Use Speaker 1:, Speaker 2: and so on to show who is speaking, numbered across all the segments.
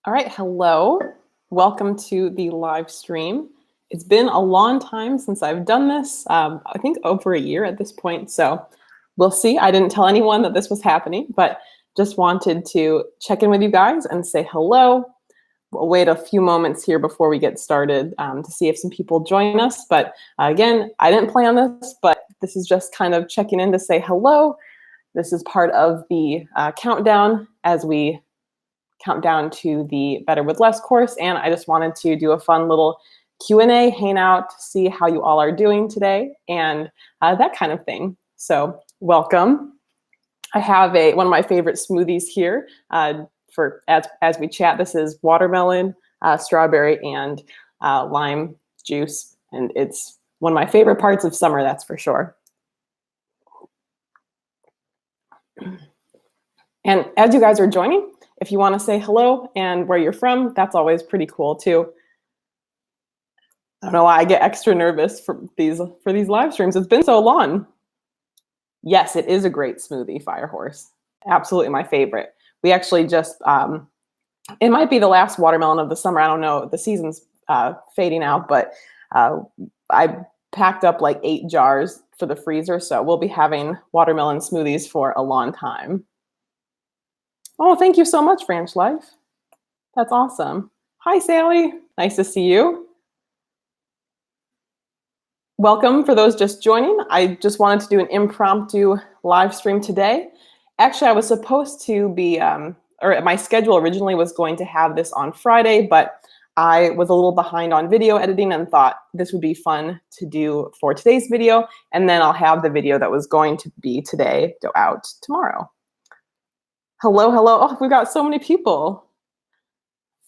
Speaker 1: All right, hello. Welcome to the live stream. It's been a long time since I've done this, I think over a year at this point, so we'll see. I didn't tell anyone that this was happening, but just wanted to check in with you guys and say hello. We'll wait a few moments here before we get started to see if some people join us. But again, I didn't plan this, but this is just kind of checking in to say hello. This is part of the countdown as we count down to the Better with Less course, and I just wanted to do a fun little Q&A, hang out, see how you all are doing today, and that kind of thing. So welcome. I have one of my favorite smoothies here for as we chat. This is watermelon, strawberry, and lime juice, and it's one of my favorite parts of summer, that's for sure. And as you guys are joining, if you want to say hello and where you're from, that's always pretty cool too. I don't know why I get extra nervous for these live streams. It's been so long. Yes, it is a great smoothie, Firehorse. Absolutely my favorite. We actually just, it might be the last watermelon of the summer. I don't know. The season's fading out, but I packed up like 8 jars for the freezer. So we'll be having watermelon smoothies for a long time. Oh, thank you so much, Ranch Life. That's awesome. Hi, Sally. Nice to see you. Welcome for those just joining. I just wanted to do an impromptu live stream today. Actually, I was supposed to be, or my schedule originally was going to have this on Friday, but I was a little behind on video editing and thought this would be fun to do for today's video. And then I'll have the video that was going to be today go out tomorrow. Hello, hello. Oh, we've got so many people.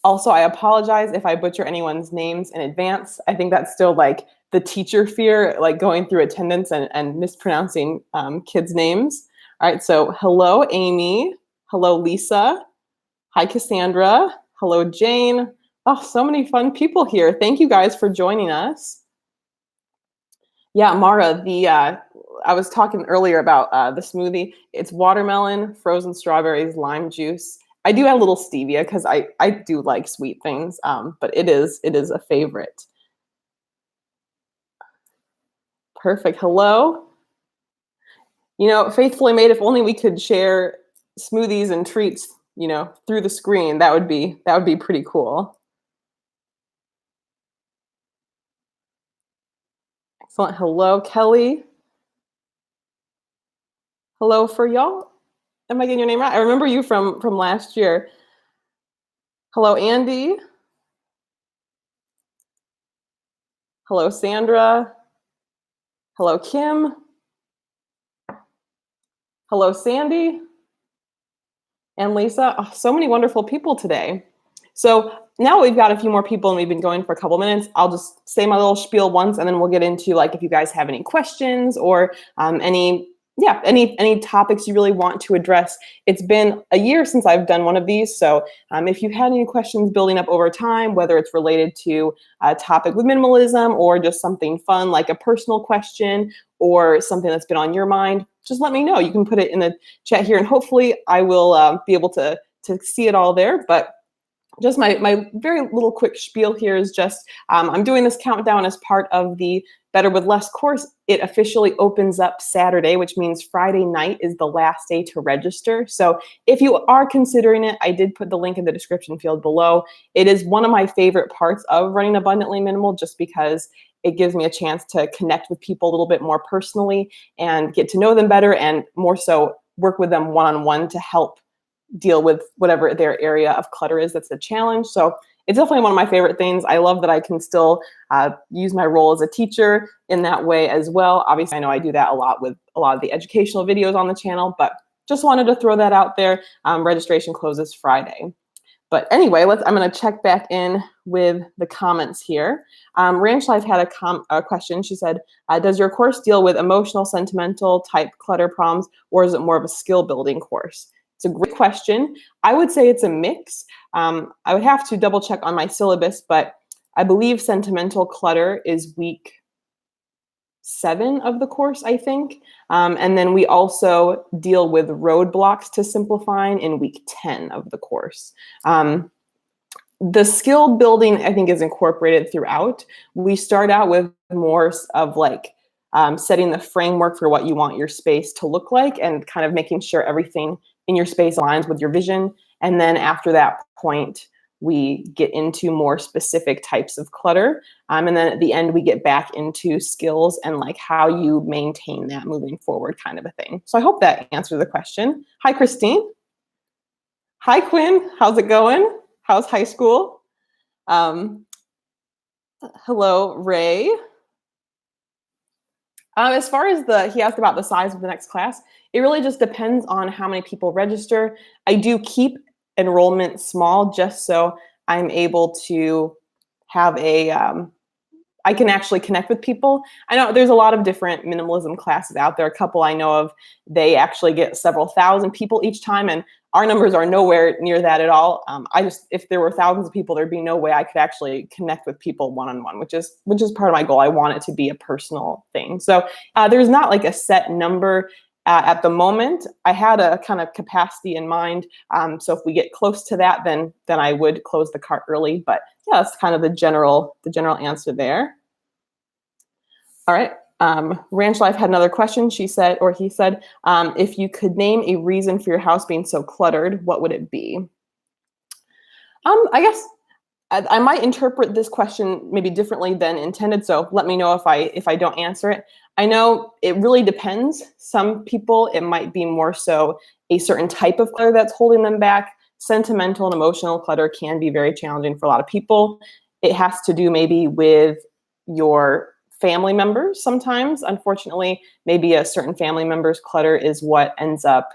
Speaker 1: Also, I apologize if I butcher anyone's names in advance. I think that's still like the teacher fear, like going through attendance and mispronouncing kids' names. All right, so hello, Amy. Hello, Lisa. Hi, Cassandra. Hello, Jane. Oh, so many fun people here. Thank you guys for joining us. Yeah, Mara, I was talking earlier about the smoothie. It's watermelon, frozen strawberries, lime juice. I do add a little stevia because I do like sweet things, but it is a favorite. Perfect. Hello. You know, Faithfully Made, if only we could share smoothies and treats, you know, through the screen, that would be pretty cool. Excellent. Hello, Kelly. Hello for y'all. Am I getting your name right? I remember you from last year. Hello, Andy. Hello, Sandra. Hello, Kim. Hello, Sandy. And Lisa. Oh, so many wonderful people today. So now we've got a few more people and we've been going for a couple minutes. I'll just say my little spiel once and then we'll get into like if you guys have any questions or any topics you really want to address. It's been a year since I've done one of these. So if you've had any questions building up over time, whether it's related to a topic with minimalism or just something fun like a personal question or something that's been on your mind, just let me know. You can put it in the chat here and hopefully I will be able to see it all there. But just my very little quick spiel here is just, I'm doing this countdown as part of the Better with Less course. It officially opens up Saturday, which means Friday night is the last day to register. So if you are considering it, I did put the link in the description field below. It is one of my favorite parts of running Abundantly Minimal just because it gives me a chance to connect with people a little bit more personally and get to know them better and more so work with them one-on-one to help deal with whatever their area of clutter is that's a challenge. So it's definitely one of my favorite things. I love that I can still use my role as a teacher in that way as well. Obviously, I know I do that a lot with a lot of the educational videos on the channel, but just wanted to throw that out there. Registration closes Friday. But anyway, I'm going to check back in with the comments here. Ranch Life had a question. She said, does your course deal with emotional, sentimental type clutter problems, or is it more of a skill building course? It's a great question. I would say it's a mix. I would have to double check on my syllabus, but I believe sentimental clutter is week 7 of the course, I think. And then we also deal with roadblocks to simplifying in week 10 of the course. the skill building, I think, is incorporated throughout. We start out with more of like setting the framework for what you want your space to look like and kind of making sure everything in your space aligns with your vision. And then after that point, we get into more specific types of clutter. And then at the end, we get back into skills and like how you maintain that moving forward kind of a thing. So I hope that answered the question. Hi, Christine. Hi, Quinn. How's it going? How's high school? Hello, Ray. As far as he asked about the size of the next class, it really just depends on how many people register. I do keep enrollment small just so I'm able to have I can actually connect with people. I know there's a lot of different minimalism classes out there. A couple I know of, they actually get several thousand people each time, and our numbers are nowhere near that at all. If there were thousands of people, there'd be no way I could actually connect with people one-on-one, which is part of my goal. I want it to be a personal thing. So there's not like a set number at the moment. I had a kind of capacity in mind. So if we get close to that, then I would close the cart early. But yeah, that's kind of the general answer there. All right. Ranch Life had another question. He said, if you could name a reason for your house being so cluttered, what would it be? I guess I might interpret this question maybe differently than intended. So let me know if I don't answer it. I know it really depends. Some people, it might be more so a certain type of clutter that's holding them back. Sentimental and emotional clutter can be very challenging for a lot of people. It has to do maybe with your family members sometimes. Unfortunately, maybe a certain family member's clutter is what ends up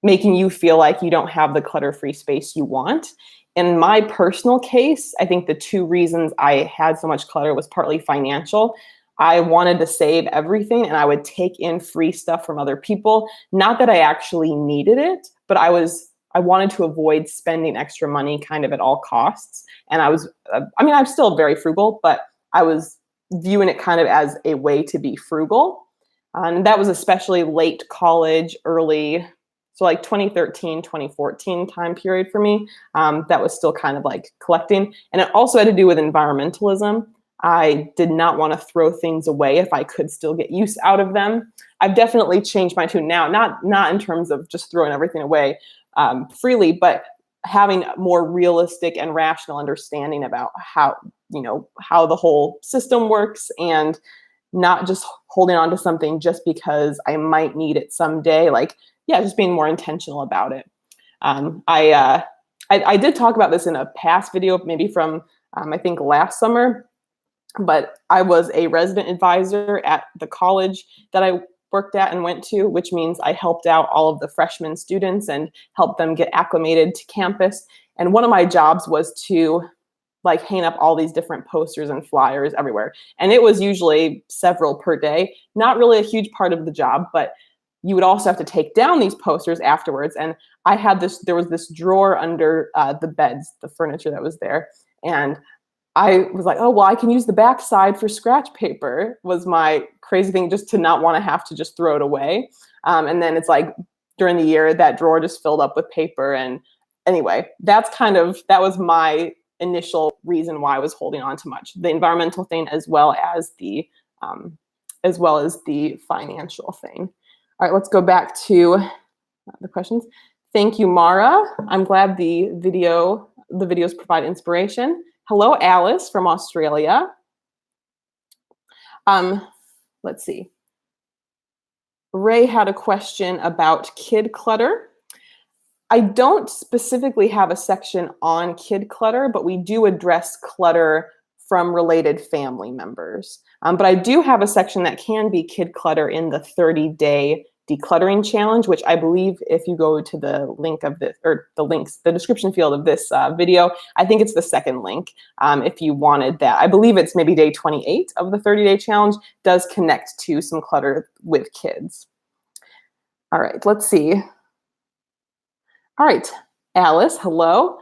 Speaker 1: making you feel like you don't have the clutter-free space you want. In my personal case, I think the two reasons I had so much clutter was partly financial. I wanted to save everything and I would take in free stuff from other people. Not that I actually needed it, but I wanted to avoid spending extra money kind of at all costs. And I'm still very frugal, but I was viewing it kind of as a way to be frugal. And that was especially late college, early, so like 2013, 2014 time period for me. That was still kind of like collecting. And it also had to do with environmentalism. I did not want to throw things away if I could still get use out of them. I've definitely changed my tune now, not in terms of just throwing everything away freely, but having a more realistic and rational understanding about how the whole system works, and not just holding on to something just because I might need it someday. Like, yeah, just being more intentional about it. I did talk about this in a past video, maybe from I think last summer, but I was a resident advisor at the college that I worked at and went to, which means I helped out all of the freshman students and helped them get acclimated to campus. And one of my jobs was to like hang up all these different posters and flyers everywhere. And it was usually several per day. Not really a huge part of the job, but you would also have to take down these posters afterwards. And there was this drawer under the beds, the furniture that was there. And I was like, oh, well, I can use the backside for scratch paper, was my crazy thing, just to not want to have to just throw it away. And then it's like during the year, that drawer just filled up with paper. And anyway, that was my initial reason why I was holding on to much. The environmental thing as well as the financial thing. All right, let's go back to the questions. Thank you, Mara. I'm glad the videos provide inspiration. Hello, Alice from Australia. Let's see. Ray had a question about kid clutter. I don't specifically have a section on kid clutter, but we do address clutter from related family members. But I do have a section that can be kid clutter in the 30-day decluttering challenge, which I believe if you go to the link of this, or the description field of this video, I think it's the second link if you wanted that. I believe it's maybe day 28 of the 30-day challenge, does connect to some clutter with kids. All right, let's see. All right, Alice, hello.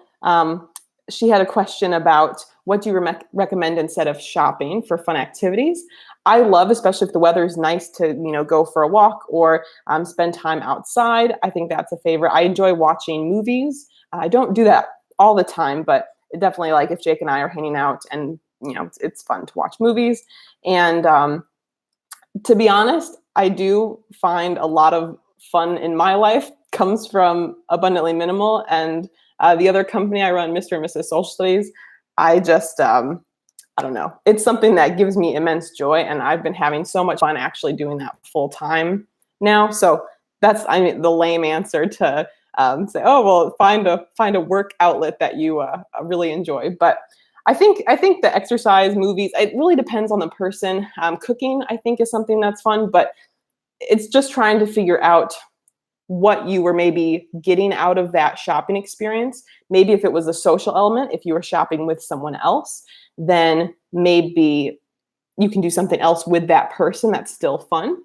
Speaker 1: She had a question about what do you recommend instead of shopping for fun activities. I love, especially if the weather is nice, to go for a walk or spend time outside. I think that's a favorite. I enjoy watching movies. I don't do that all the time, but definitely like if Jake and I are hanging out and, you know, it's fun to watch movies. And to be honest, I do find a lot of fun in my life comes from Abundantly Minimal, and the other company I run, Mr. and Mrs. Social Studies. I just, I don't know. It's something that gives me immense joy, and I've been having so much fun actually doing that full time now. So that's, I mean, the lame answer to say, oh, well, find a work outlet that you really enjoy. But I think the exercise, movies, it really depends on the person. Cooking, I think, is something that's fun, but it's just trying to figure out what you were maybe getting out of that shopping experience. Maybe if it was a social element, if you were shopping with someone else, then maybe you can do something else with that person that's still fun.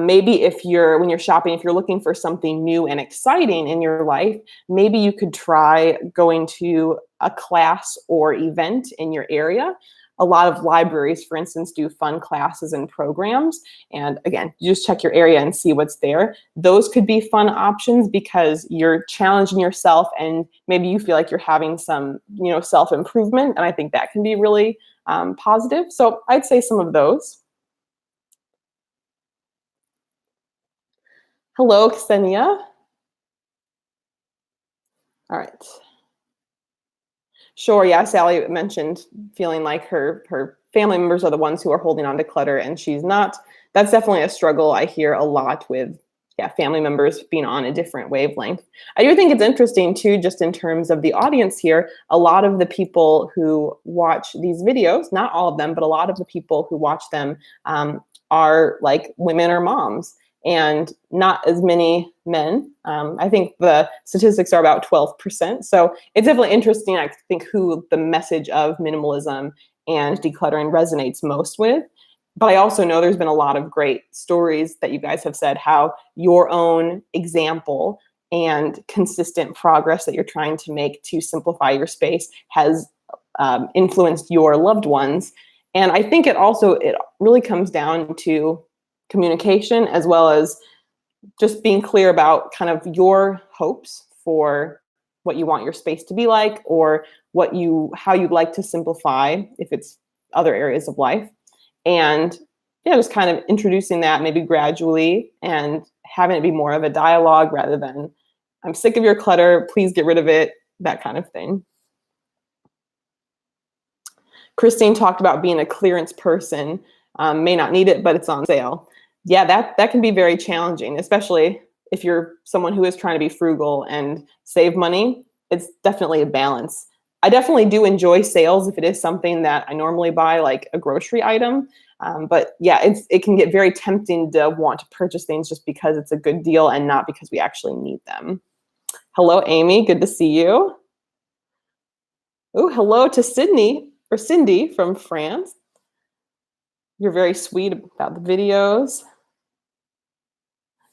Speaker 1: Maybe when you're shopping, if you're looking for something new and exciting in your life, maybe you could try going to a class or event in your area. A lot of libraries, for instance, do fun classes and programs. And again, you just check your area and see what's there. Those could be fun options because you're challenging yourself and maybe you feel like you're having some, you know, self-improvement. And I think that can be really positive. So I'd say some of those. Hello, Ksenia. All right. Sure, yeah, Sally mentioned feeling like her family members are the ones who are holding on to clutter and she's not. That's definitely a struggle I hear a lot with, yeah, family members being on a different wavelength. I do think it's interesting too, just in terms of the audience here, a lot of the people who watch these videos, not all of them, but a lot of the people who watch them are like women or moms, and not as many men. I think the statistics are about 12%. So it's definitely interesting, I think, who the message of minimalism and decluttering resonates most with. But I also know there's been a lot of great stories that you guys have said how your own example and consistent progress that you're trying to make to simplify your space has influenced your loved ones. And I think it really comes down to communication, as well as just being clear about kind of your hopes for what you want your space to be like, or how you'd like to simplify if it's other areas of life. And yeah, just kind of introducing that maybe gradually and having it be more of a dialogue rather than, I'm sick of your clutter, please get rid of it, that kind of thing. Christine talked about being a clearance person, may not need it, but it's on sale. Yeah, that can be very challenging, especially if you're someone who is trying to be frugal and save money. It's definitely a balance. I definitely do enjoy sales if it is something that I normally buy, like a grocery item. But yeah, it can get very tempting to want to purchase things just because it's a good deal and not because we actually need them. Hello, Amy. Good to see you. Oh, hello to Cindy from France. You're very sweet about the videos.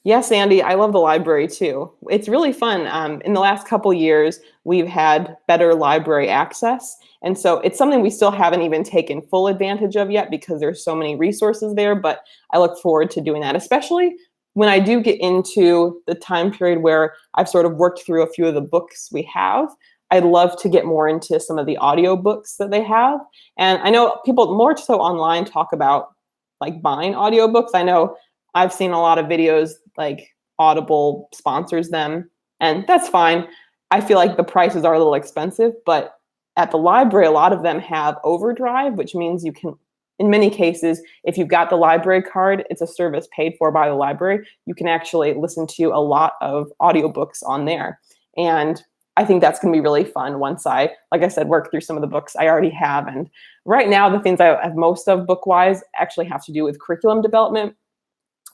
Speaker 1: Yes, Andy, I love the library too. It's really fun. In the last couple years, we've had better library access. And so it's something we still haven't even taken full advantage of yet because there's so many resources there, but I look forward to doing that, especially when I do get into the time period where I've sort of worked through a few of the books we have. I'd love to get more into some of the audiobooks that they have. And I know people more so online talk about like buying audiobooks. I know I've seen a lot of videos like Audible sponsors them, and that's fine. I feel like the prices are a little expensive, but at the library, a lot of them have overdrive, which means you can, in many cases, if you've got the library card, it's a service paid for by the library. You can actually listen to a lot of audiobooks on there. And I think that's going to be really fun once I, like I said, work through some of the books I already have. And right now, the things I have most of book-wise actually have to do with curriculum development.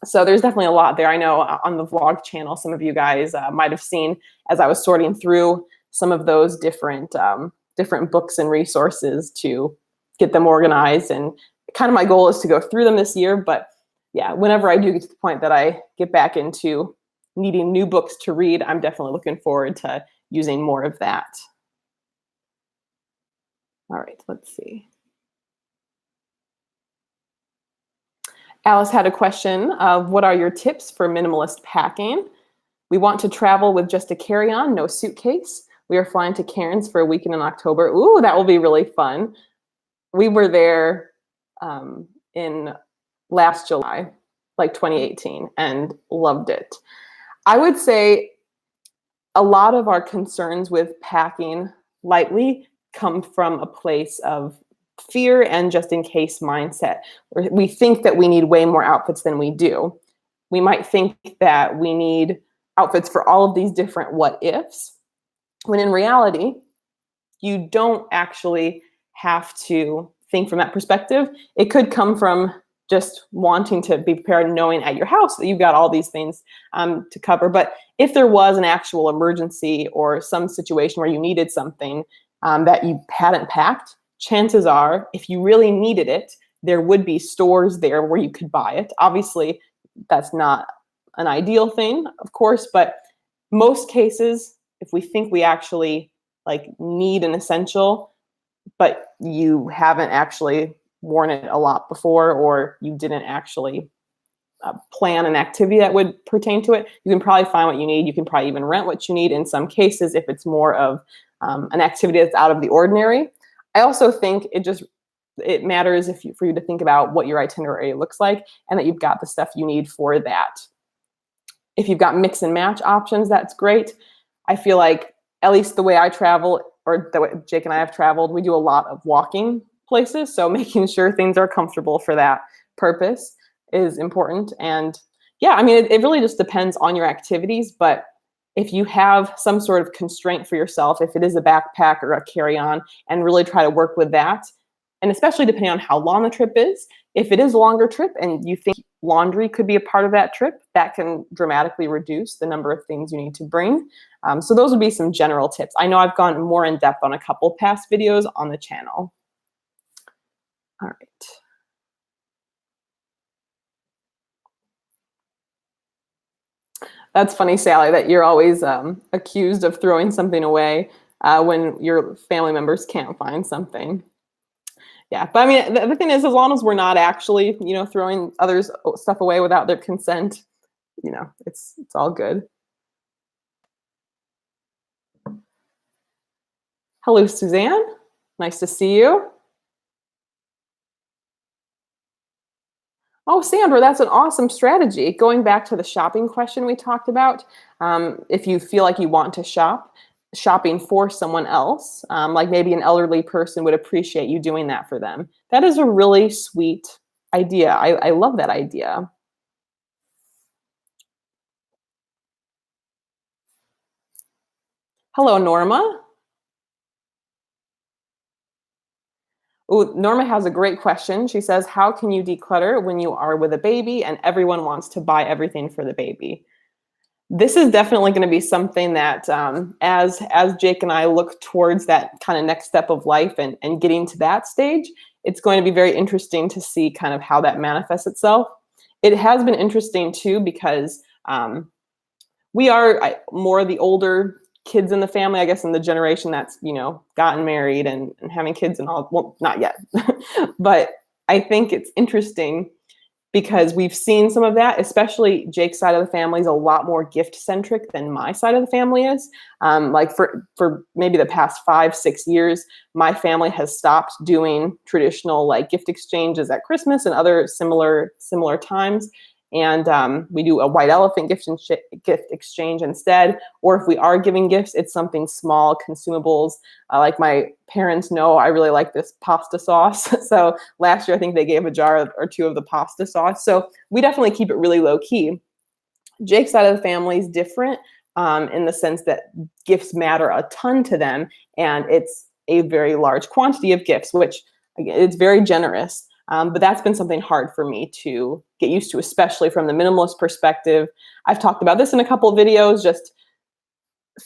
Speaker 1: So there's definitely a lot there. I know on the vlog channel, some of you guys might have seen as I was sorting through some of those different books and resources to get them organized. And kind of my goal is to go through them this year. But yeah, whenever I do get to the point that I get back into needing new books to read, I'm definitely looking forward to using more of that. All right, let's see. Alice had a question of what are your tips for minimalist packing? We want to travel with just a carry-on, no suitcase. We are flying to Cairns for a weekend in October. Ooh, that will be really fun. We were there in last July, like 2018, and loved it. I would say a lot of our concerns with packing lightly come from a place of fear and just in case mindset. We think that we need way more outfits than we do. We might think that we need outfits for all of these different what ifs, when in reality, you don't actually have to think from that perspective. It could come from just wanting to be prepared, knowing at your house that you've got all these things to cover. But if there was an actual emergency or some situation where you needed something that you hadn't packed, chances are, if you really needed it, there would be stores there where you could buy it. Obviously, that's not an ideal thing, of course, but most cases, if we think we actually need an essential, but you haven't actually worn it a lot before, or you didn't actually plan an activity that would pertain to it, you can probably find what you need. You can probably even rent what you need in some cases if it's more of an activity that's out of the ordinary. I also think it matters for you to think about what your itinerary looks like and that you've got the stuff you need for that. If you've got mix and match options, that's great. I feel like, at least the way I travel, or the way Jake and I have traveled, we do a lot of walking places. So making sure things are comfortable for that purpose is important. And yeah, I mean, it really just depends on your activities. But if you have some sort of constraint for yourself, if it is a backpack or a carry-on, and really try to work with that, and especially depending on how long the trip is, if it is a longer trip and you think laundry could be a part of that trip, that can dramatically reduce the number of things you need to bring. So those would be some general tips. I know I've gone more in depth on a couple past videos on the channel. All right. That's funny, Sally, that you're always accused of throwing something away when your family members can't find something. Yeah, but I mean, the thing is, as long as we're not actually, throwing others' stuff away without their consent, it's all good. Hello, Suzanne. Nice to see you. Oh, Sandra, that's an awesome strategy. Going back to the shopping question we talked about, if you feel like you want to shopping for someone else, like maybe an elderly person would appreciate you doing that for them. That is a really sweet idea. I love that idea. Hello, Norma. Ooh, Norma has a great question. She says, how can you declutter when you are with a baby and everyone wants to buy everything for the baby? This is definitely going to be something that as Jake and I look towards that kind of next step of life and getting to that stage, it's going to be very interesting to see kind of how that manifests itself. It has been interesting too, because we are more the older kids in the family, I guess, in the generation that's, gotten married and having kids and all. Well, not yet, but I think it's interesting because we've seen some of that, especially Jake's side of the family is a lot more gift centric than my side of the family is. Like for maybe the past 5-6 years, my family has stopped doing traditional gift exchanges at Christmas and other similar times. And we do a white elephant gift exchange instead. Or if we are giving gifts, it's something small, consumables. Like my parents know I really like this pasta sauce. So last year, I think they gave a jar or two of the pasta sauce. So we definitely keep it really low key. Jake's side of the family is different in the sense that gifts matter a ton to them. And it's a very large quantity of gifts, which again, it's very generous. But that's been something hard for me to get used to, especially from the minimalist perspective. I've talked about this in a couple of videos, just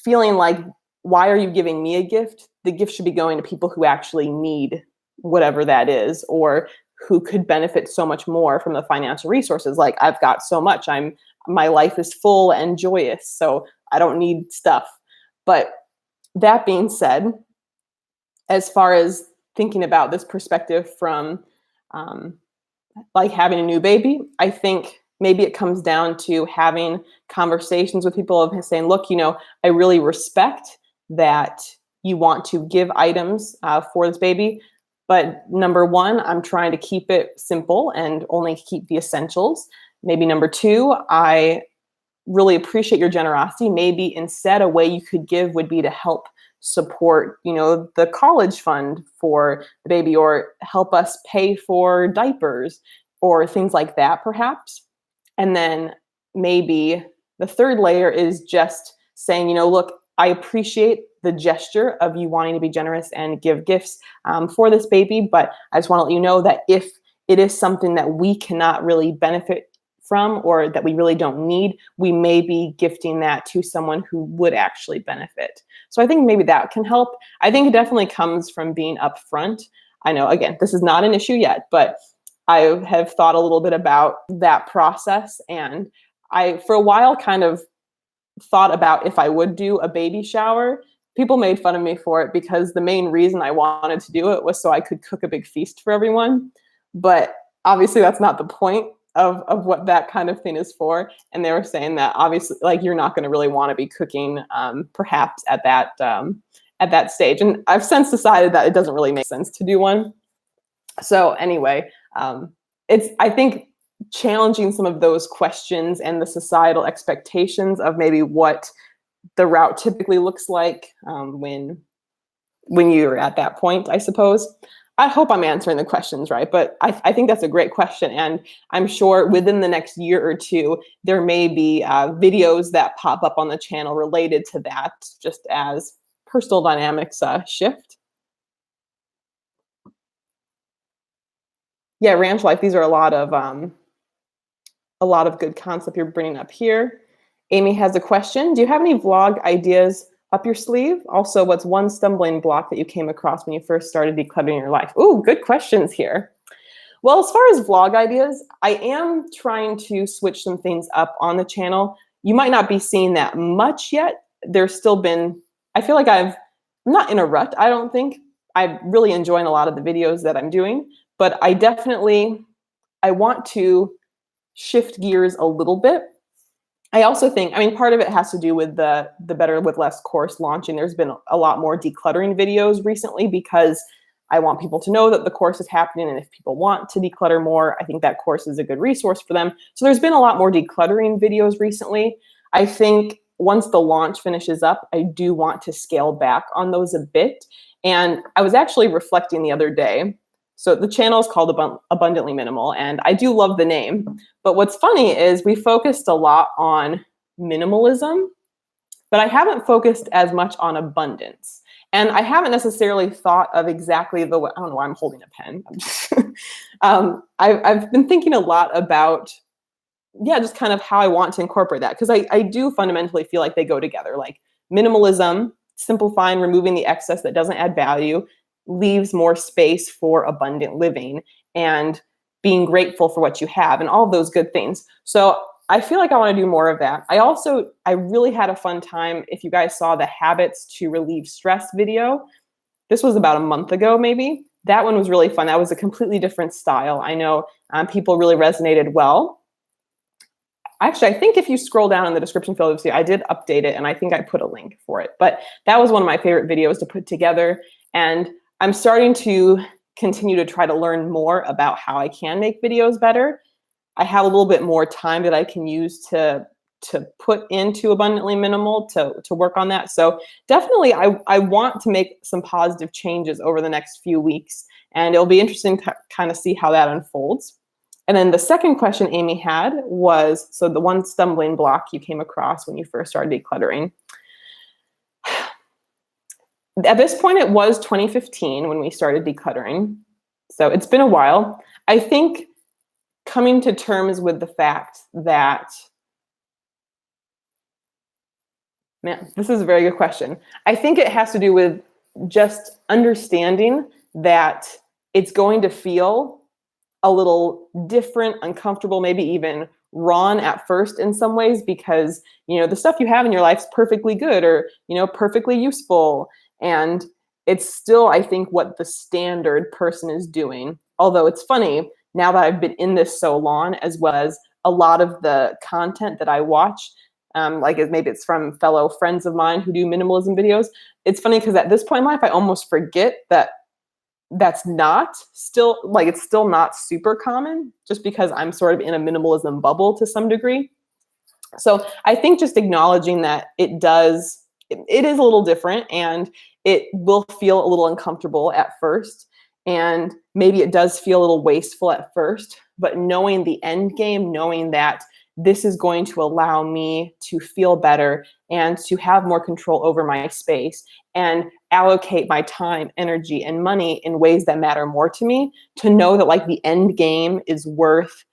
Speaker 1: feeling like, why are you giving me a gift? The gift should be going to people who actually need whatever that is, or who could benefit so much more from the financial resources. Like, I've got so much, my life is full and joyous, so I don't need stuff. But that being said, as far as thinking about this perspective from like having a new baby, I think maybe it comes down to having conversations with people of saying, look, I really respect that you want to give items for this baby. But number one, I'm trying to keep it simple and only keep the essentials. Maybe number two, I really appreciate your generosity. Maybe instead a way you could give would be to help support, the college fund for the baby, or help us pay for diapers or things like that, perhaps. And then maybe the third layer is just saying, look, I appreciate the gesture of you wanting to be generous and give gifts for this baby, but I just want to let you know that if it is something that we cannot really benefit from, or that we really don't need, we may be gifting that to someone who would actually benefit. So I think maybe that can help. I think it definitely comes from being upfront. I know, again, this is not an issue yet, but I have thought a little bit about that process. And I, for a while, kind of thought about if I would do a baby shower. People made fun of me for it because the main reason I wanted to do it was so I could cook a big feast for everyone. But obviously that's not the point of what that kind of thing is for. And they were saying that obviously, like, you're not going to really want to be cooking perhaps at that stage. And I've since decided that it doesn't really make sense to do one. So anyway, it's, I think, challenging some of those questions and the societal expectations of maybe what the route typically looks like when you're at that point, I suppose. I hope I'm answering the questions right, but I think that's a great question. And I'm sure within the next year or two, there may be videos that pop up on the channel related to that, just as personal dynamics shift. Yeah, ranch life, these are a lot of good concepts you're bringing up here. Amy has a question. Do you have any vlog ideas up your sleeve? Also, what's one stumbling block that you came across when you first started decluttering your life? Ooh, good questions here. Well, as far as vlog ideas, I am trying to switch some things up on the channel. You might not be seeing that much yet. There's still been, I feel like I'm not in a rut, I don't think. I'm really enjoying a lot of the videos that I'm doing, but I want to shift gears a little bit. I also think, part of it has to do with the Better with Less course launching. There's been a lot more decluttering videos recently because I want people to know that the course is happening, and if people want to declutter more, I think that course is a good resource for them. So there's been a lot more decluttering videos recently. I think once the launch finishes up, I do want to scale back on those a bit. And I was actually reflecting the other day. So the channel is called Abundantly Minimal, and I do love the name. But what's funny is we focused a lot on minimalism, but I haven't focused as much on abundance. And I haven't necessarily thought of exactly the way, I don't know why I'm holding a pen. I've been thinking a lot about, just kind of how I want to incorporate that. Because I do fundamentally feel like they go together. Like minimalism, simplifying, removing the excess that doesn't add value, leaves more space for abundant living and being grateful for what you have and all of those good things. So I feel like I want to do more of that. I really had a fun time. If you guys saw the Habits to Relieve Stress video, this was about a month ago, maybe. That one was really fun. That was a completely different style. I know people really resonated well. Actually, I think if you scroll down in the description field, you'll see I did update it, and I think I put a link for it. But that was one of my favorite videos to put together. And I'm starting to continue to try to learn more about how I can make videos better. I have a little bit more time that I can use to put into Abundantly Minimal to work on that. So definitely I want to make some positive changes over the next few weeks, and it'll be interesting to kind of see how that unfolds. And then the second question Amy had was, so the one stumbling block you came across when you first started decluttering. At this point, it was 2015 when we started decluttering. So it's been a while. I think coming to terms with the fact that, man, this is a very good question. I think it has to do with just understanding that it's going to feel a little different, uncomfortable, maybe even wrong at first in some ways, because, the stuff you have in your life is perfectly good or, perfectly useful. And it's still, I think, what the standard person is doing. Although it's funny, now that I've been in this so long, as well as a lot of the content that I watch, like maybe it's from fellow friends of mine who do minimalism videos. It's funny because at this point in life, I almost forget that that's not still, like, it's still not super common, just because I'm sort of in a minimalism bubble to some degree. So I think just acknowledging that it is a little different, and it will feel a little uncomfortable at first, and maybe it does feel a little wasteful at first, but knowing the end game, knowing that this is going to allow me to feel better and to have more control over my space and allocate my time, energy, and money in ways that matter more to me, to know that like the end game is worth,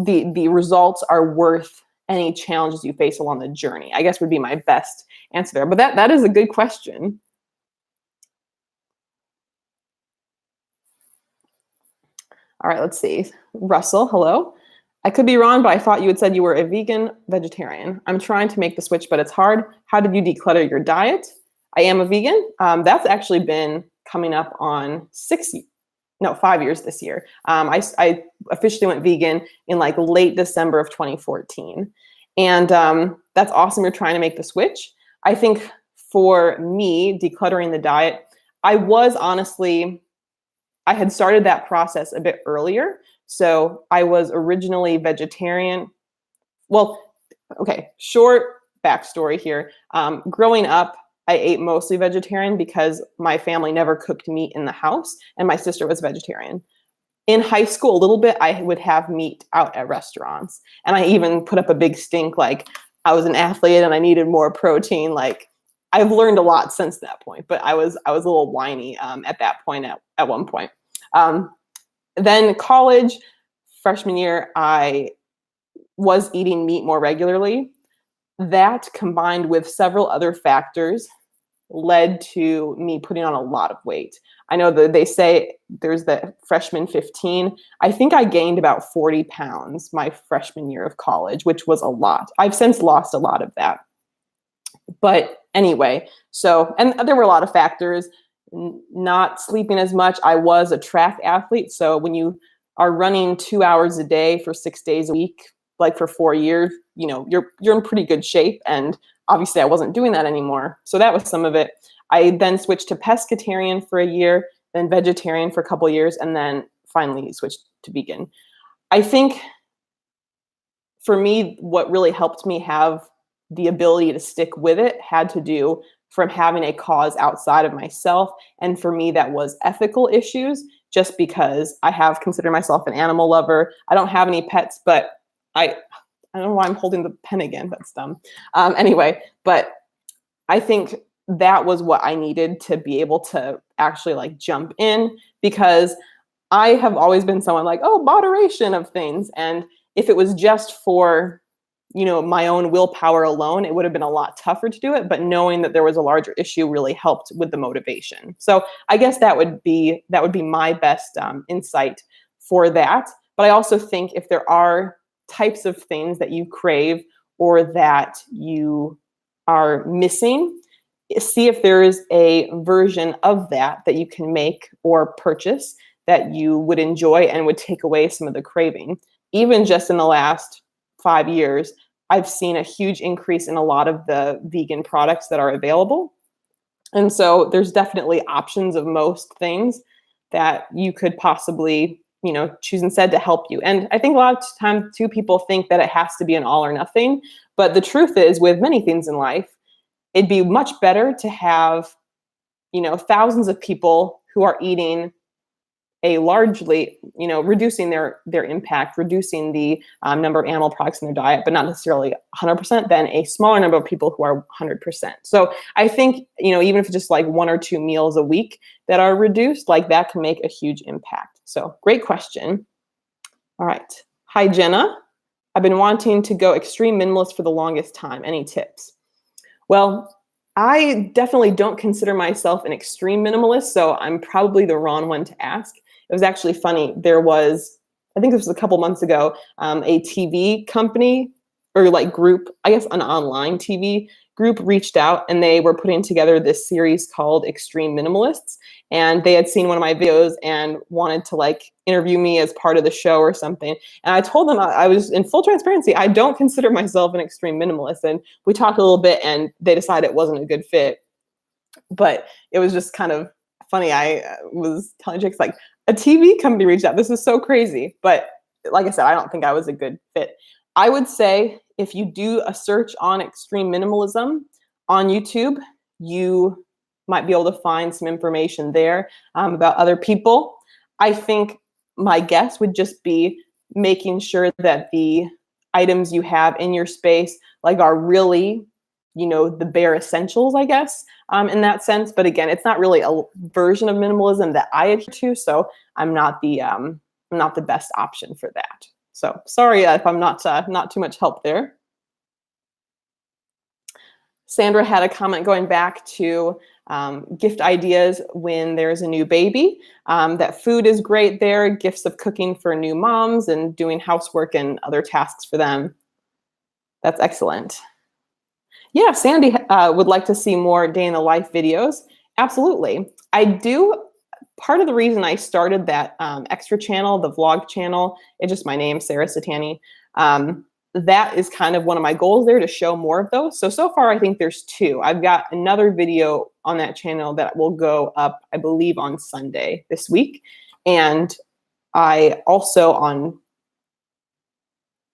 Speaker 1: the results are worth any challenges you face along the journey, I guess would be my best answer there. But that is a good question. All right, let's see. Russell, hello. I could be wrong, but I thought you had said you were a vegan vegetarian. I'm trying to make the switch, but it's hard. How did you declutter your diet? I am a vegan. That's actually been coming up on 5 years this year. I officially went vegan in like late December of 2014. And that's awesome. You're trying to make the switch. I think for me, decluttering the diet, I had started that process a bit earlier. So I was originally vegetarian. Well, okay, short backstory here. Growing up, I ate mostly vegetarian because my family never cooked meat in the house, and my sister was vegetarian. In high school, a little bit, I would have meat out at restaurants. And I even put up a big stink, like I was an athlete and I needed more protein. Like, I've learned a lot since that point, but I was a little whiny at that point at one point. Then college, freshman year, I was eating meat more regularly. That, combined with several other factors, led to me putting on a lot of weight. I know that they say there's the freshman 15. I think I gained about 40 pounds my freshman year of college, which was a lot. I've since lost a lot of that. But anyway, and there were a lot of factors. Not sleeping as much. I was a track athlete. So when you are running 2 hours a day for 6 days a week, like for 4 years, you're in pretty good shape. And obviously I wasn't doing that anymore. So that was some of it. I then switched to pescatarian for a year, then vegetarian for a couple of years, and then finally switched to vegan. I think for me, what really helped me have the ability to stick with it had to do from having a cause outside of myself. And for me, that was ethical issues, just because I have considered myself an animal lover. I don't have any pets, but I don't know why I'm holding the pen again. That's dumb. Anyway, but I think that was what I needed to be able to actually like jump in, because I have always been someone like, oh, moderation of things. And if it was just for, my own willpower alone, it would have been a lot tougher to do it. But knowing that there was a larger issue really helped with the motivation. So I guess that would be my best insight for that. But I also think if there are types of things that you crave or that you are missing, see if there is a version of that you can make or purchase that you would enjoy and would take away some of the craving. Even just in the last 5 years, I've seen a huge increase in a lot of the vegan products that are available. And so there's definitely options of most things that you could possibly, choose instead to help you. And I think a lot of times too, people think that it has to be an all or nothing. But the truth is, with many things in life, it'd be much better to have, thousands of people who are eating a largely, reducing their impact, reducing the number of animal products in their diet, but not necessarily 100%, than a smaller number of people who are 100%. So I think, even if it's just like 1 or 2 meals a week that are reduced, like that can make a huge impact. So great question. All right. Hi, Jenna. I've been wanting to go extreme minimalist for the longest time. Any tips? Well, I definitely don't consider myself an extreme minimalist, so I'm probably the wrong one to ask. It was actually funny. There was, I think this was a couple months ago, a TV company or like group, I guess an online TV group reached out and they were putting together this series called Extreme Minimalists. And they had seen one of my videos and wanted to like interview me as part of the show or something. And I told them I was in full transparency. I don't consider myself an extreme minimalist. And we talked a little bit and they decided it wasn't a good fit. But it was just kind of funny. I was telling chicks like a TV company reached out. This is so crazy. But like I said, I don't think I was a good fit. I would say if you do a search on extreme minimalism on YouTube, you might be able to find some information there about other people. I think my guess would just be making sure that the items you have in your space like are really, you know, the bare essentials, I guess, in that sense. But again, it's not really a version of minimalism that I adhere to, so I'm not the best option for that. So sorry if I'm not too much help there. Sandra had a comment going back to gift ideas when there's a new baby. That food is great there, gifts of cooking for new moms and doing housework and other tasks for them. That's excellent. Yeah, Sandy would like to see more day in the life videos. Absolutely. I do. Part of the reason I started that extra channel, the vlog channel, it's just my name, Sarah Satani. That is kind of one of my goals there, to show more of those. So far, I think there's 2. I've got another video on that channel that will go up, I believe, on Sunday this week. And I also on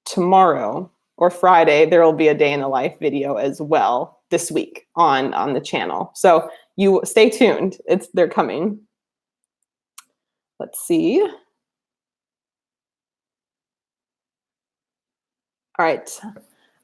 Speaker 1: tomorrow or Friday, there will be a day in the life video as well this week on the channel. So you stay tuned. They're coming. Let's see. All right.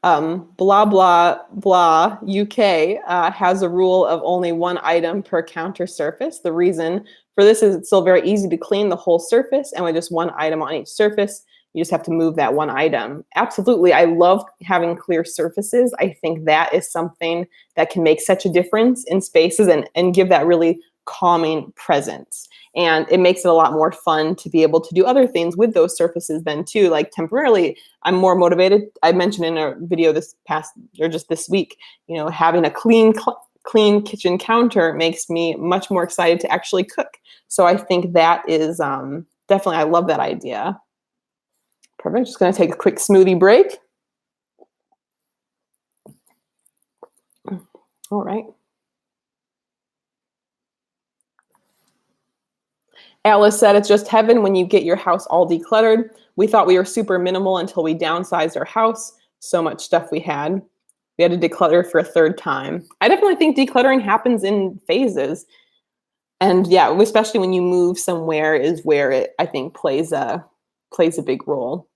Speaker 1: Blah, blah, blah, UK has a rule of only 1 item per counter surface. The reason for this is it's still very easy to clean the whole surface, and with just 1 item on each surface, you just have to move that 1 item. Absolutely. I love having clear surfaces. I think that is something that can make such a difference in spaces and give that really calming presence. And it makes it a lot more fun to be able to do other things with those surfaces then too. Like temporarily, I'm more motivated. I mentioned in a video this week, you know, having a clean kitchen counter makes me much more excited to actually cook. So I think that is definitely, I love that idea. Perfect. Just going to take a quick smoothie break. All right. Alice said, it's just heaven when you get your house all decluttered. We thought we were super minimal until we downsized our house. So much stuff we had. We had to declutter for a 3rd time. I definitely think decluttering happens in phases. And yeah, especially when you move somewhere is where it, I think, plays a big role.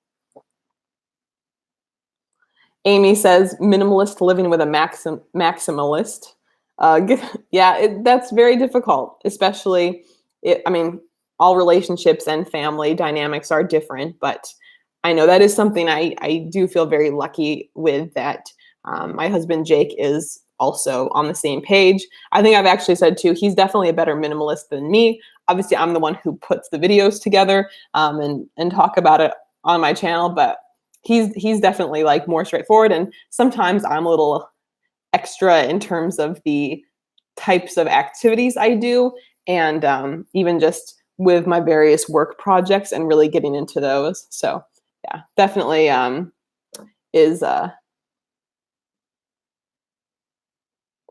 Speaker 1: Amy says, minimalist living with a maximalist. Yeah, that's very difficult, especially, I mean, all relationships and family dynamics are different, but I know that is something I do feel very lucky with, that my husband, Jake, is also on the same page. I think I've actually said too, he's definitely a better minimalist than me. Obviously, I'm the one who puts the videos together and talk about it on my channel, but he's definitely like more straightforward. And sometimes I'm a little extra in terms of the types of activities I do, and even just with my various work projects and really getting into those. So yeah, definitely is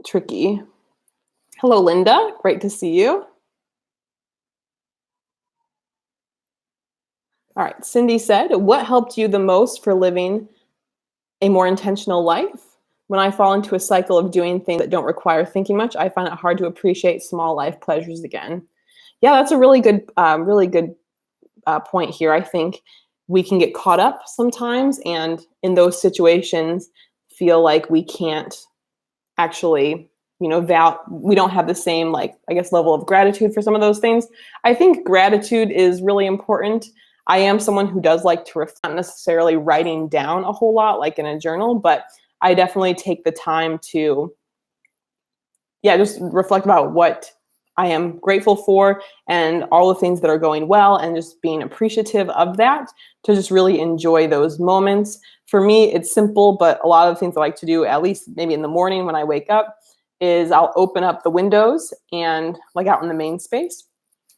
Speaker 1: tricky. Hello, Linda. Great to see you. All right, Cindy said, what helped you the most for living a more intentional life? When I fall into a cycle of doing things that don't require thinking much, I find it hard to appreciate small life pleasures again. Yeah, that's a really good point here. I think we can get caught up sometimes, and in those situations, feel like we can't actually, you know, we don't have the same, like, I guess, level of gratitude for some of those things. I think gratitude is really important. I am someone who does like to reflect, not necessarily writing down a whole lot like in a journal, but I definitely take the time to, yeah, just reflect about what I am grateful for, and all the things that are going well, and just being appreciative of that, to just really enjoy those moments. For me, it's simple, but a lot of the things I like to do, at least maybe in the morning when I wake up, is I'll open up the windows and like out in the main space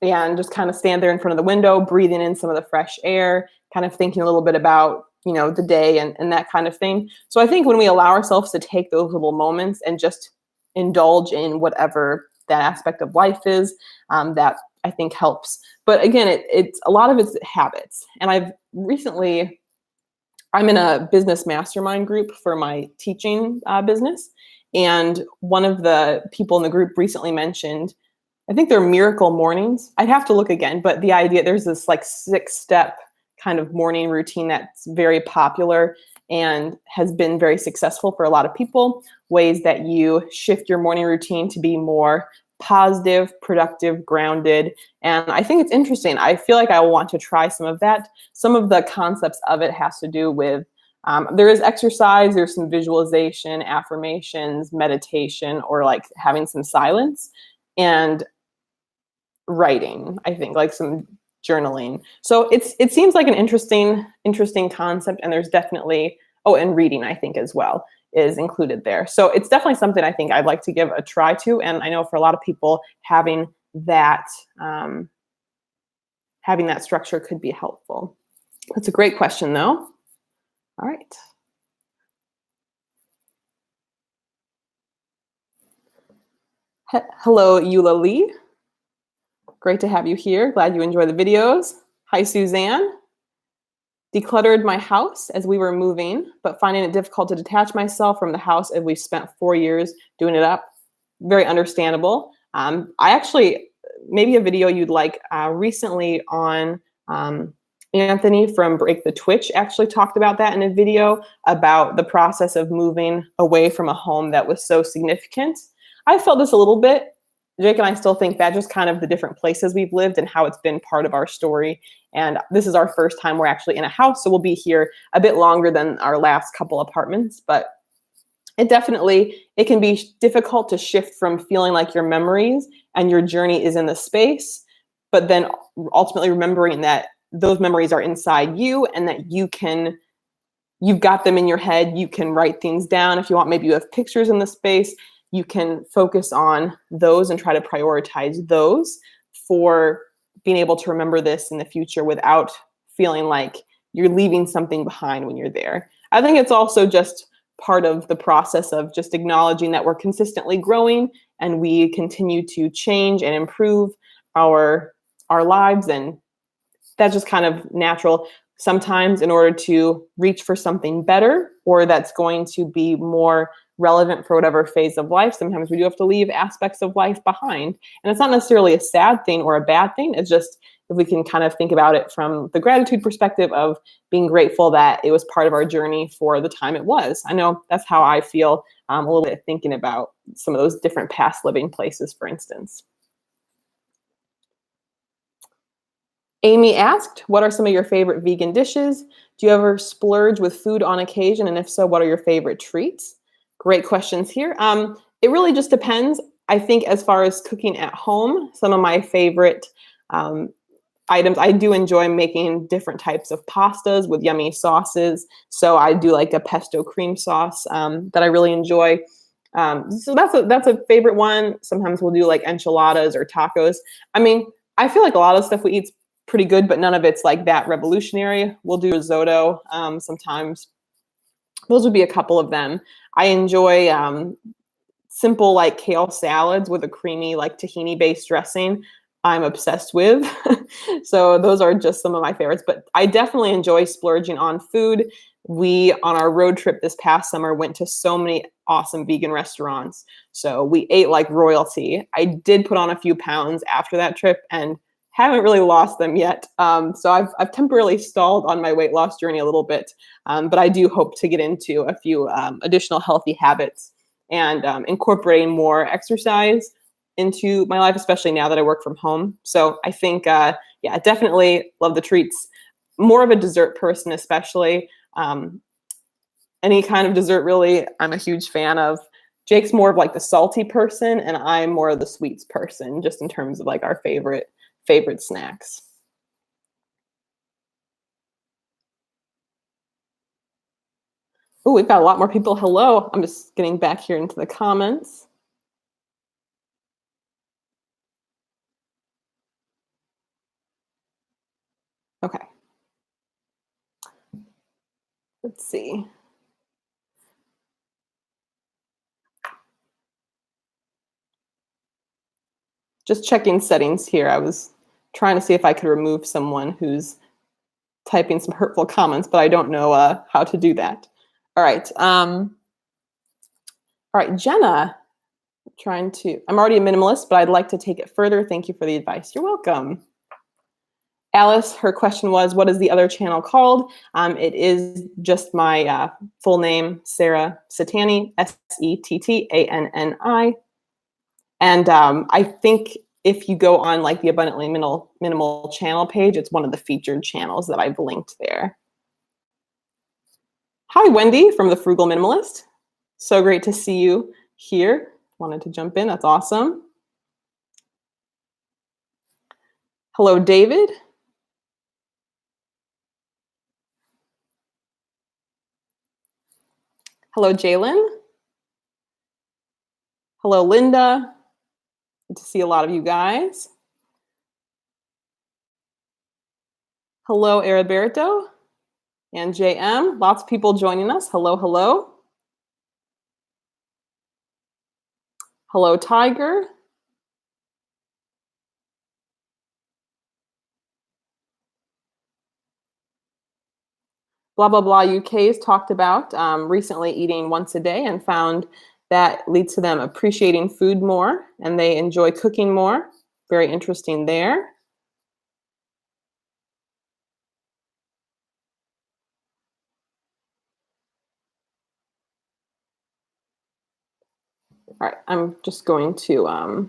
Speaker 1: and just kind of stand there in front of the window, breathing in some of the fresh air, kind of thinking a little bit about, you know, the day and that kind of thing. So I think when we allow ourselves to take those little moments and just indulge in whatever that aspect of life is, that I think helps. But again, it's a lot of it's habits. And I'm in a business mastermind group for my teaching business. And one of the people in the group recently mentioned, I think they're miracle mornings. I'd have to look again, but the idea, there's this like 6-step kind of morning routine that's very popular and has been very successful for a lot of people. Ways that you shift your morning routine to be more positive, productive, grounded. And I think it's interesting. I feel like I will want to try some of that. Some of the concepts of it has to do with, there is exercise, there's some visualization, affirmations, meditation, or like having some silence, and writing, I think, like some journaling. So it seems like an interesting concept, and there's definitely, and reading, I think, as well, is included there. So it's definitely something I think I'd like to give a try to. And I know for a lot of people, having that structure could be helpful. That's a great question, though. All right. Hello, Eula Lee. Great to have you here. Glad you enjoy the videos. Hi, Suzanne. Decluttered my house as we were moving, but finding it difficult to detach myself from the house as we've spent 4 years doing it up. Very understandable. I actually, maybe a video you'd like, recently on Anthony from Break the Twitch actually talked about that in a video about the process of moving away from a home that was so significant. I felt this a little bit. Jake and I still think that, just kind of the different places we've lived and how it's been part of our story. And this is our first time we're actually in a house, so we'll be here a bit longer than our last couple apartments. But it can be difficult to shift from feeling like your memories and your journey is in the space, but then ultimately remembering that those memories are inside you, and that you've got them in your head. You can write things down if you want. Maybe you have pictures in the space. You can focus on those and try to prioritize those for being able to remember this in the future without feeling like you're leaving something behind when you're there. I think it's also just part of the process of just acknowledging that we're consistently growing and we continue to change and improve our lives. And that's just kind of natural. Sometimes in order to reach for something better, or that's going to be more relevant for whatever phase of life, sometimes we do have to leave aspects of life behind. And it's not necessarily a sad thing or a bad thing. It's just, if we can kind of think about it from the gratitude perspective of being grateful that it was part of our journey for the time it was. I know that's how I feel a little bit thinking about some of those different past living places, for instance. Amy asked, what are some of your favorite vegan dishes? Do you ever splurge with food on occasion? And if so, what are your favorite treats? Great questions here. It really just depends. I think as far as cooking at home, some of my favorite items, I do enjoy making different types of pastas with yummy sauces. So I do like a pesto cream sauce that I really enjoy. So that's a favorite one. Sometimes we'll do like enchiladas or tacos. I mean, I feel like a lot of stuff we eat's pretty good, but none of it's like that revolutionary. We'll do risotto sometimes. Those would be a couple of them. I enjoy simple like kale salads with a creamy like tahini-based dressing. I'm obsessed with. So those are just some of my favorites, but I definitely enjoy splurging on food. We, on our road trip this past summer, went to so many awesome vegan restaurants. So we ate like royalty. I did put on a few pounds after that trip and haven't really lost them yet. So I've temporarily stalled on my weight loss journey a little bit, but I do hope to get into a few additional healthy habits and incorporating more exercise into my life, especially now that I work from home. So I think, yeah, definitely love the treats. More of a dessert person, especially. Any kind of dessert, really, I'm a huge fan of. Jake's more of like the salty person, and I'm more of the sweets person, just in terms of like our favorite snacks. Oh, we've got a lot more people. Hello. I'm just getting back here into the comments. Okay. Let's see. Just checking settings here. I was trying to see if I could remove someone who's typing some hurtful comments, but I don't know how to do that. All right. All right, Jenna. I'm already a minimalist, but I'd like to take it further. Thank you for the advice. You're welcome. Alice, her question was, what is the other channel called? It is just my full name, Sarah Settani, Settani. And I think if you go on like the Abundantly Minimal channel page, it's one of the featured channels that I've linked there. Hi, Wendy from The Frugal Minimalist. So great to see you here. Wanted to jump in. That's awesome. Hello, David. Hello, Jalen. Hello, Linda. Good to see a lot of you guys. Hello, Araberto and JM. Lots of people joining us. Hello, hello. Hello, Tiger. Blah, blah, blah UK's talked about recently eating once a day and found that leads to them appreciating food more and they enjoy cooking more. Very interesting there. All right, I'm just going to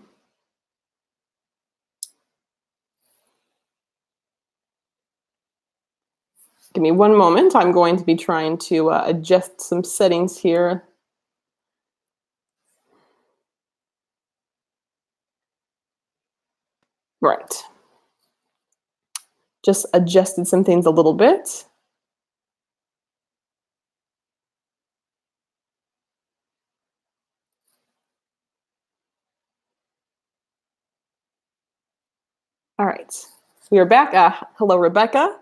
Speaker 1: give me one moment. I'm going to be trying to adjust some settings here. Right. Just adjusted some things a little bit. All right, we are back. Hello, Rebecca.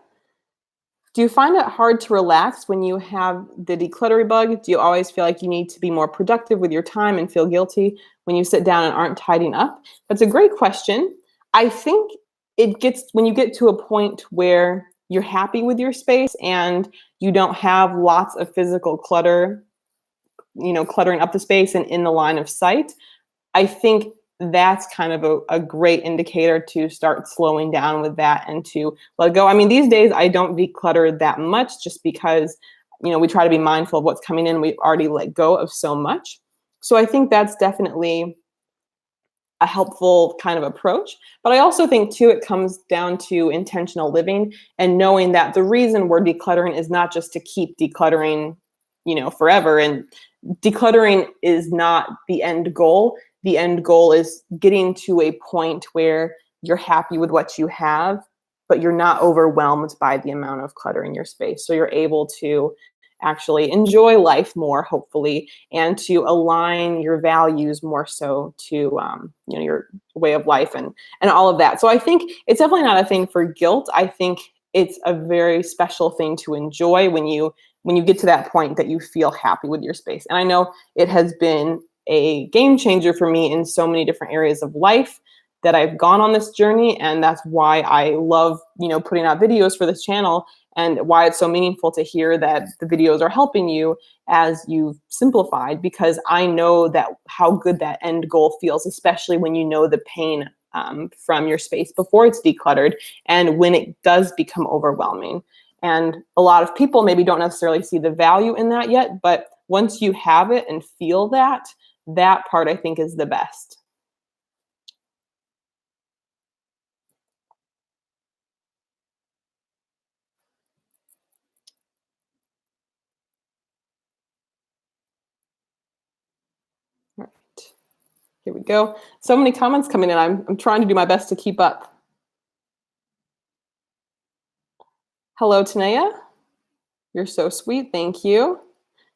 Speaker 1: Do you find it hard to relax when you have the decluttering bug? Do you always feel like you need to be more productive with your time and feel guilty when you sit down and aren't tidying up? That's a great question. I think it gets, when you get to a point where you're happy with your space and you don't have lots of physical clutter, cluttering up the space and in the line of sight, I think that's kind of a great indicator to start slowing down with that and to let go. I mean, these days I don't declutter that much just because, we try to be mindful of what's coming in. We've already let go of so much. So I think that's definitely a helpful kind of approach. But I also think too, it comes down to intentional living and knowing that the reason we're decluttering is not just to keep decluttering, forever. And decluttering is not the end goal. The end goal is getting to a point where you're happy with what you have, but you're not overwhelmed by the amount of clutter in your space. So you're able to actually enjoy life more, hopefully, and to align your values more so to your way of life and all of that. So I think it's definitely not a thing for guilt. I think it's a very special thing to enjoy when you get to that point that you feel happy with your space. And I know it has been a game changer for me in so many different areas of life that I've gone on this journey. And that's why I love, putting out videos for this channel and why it's so meaningful to hear that the videos are helping you as you've simplified, because I know that how good that end goal feels, especially when you know the pain from your space before it's decluttered and when it does become overwhelming. And a lot of people maybe don't necessarily see the value in that yet, but once you have it and feel that part I think is the best. Here we go. So many comments coming in. I'm trying to do my best to keep up. Hello, Tanea. You're so sweet. Thank you.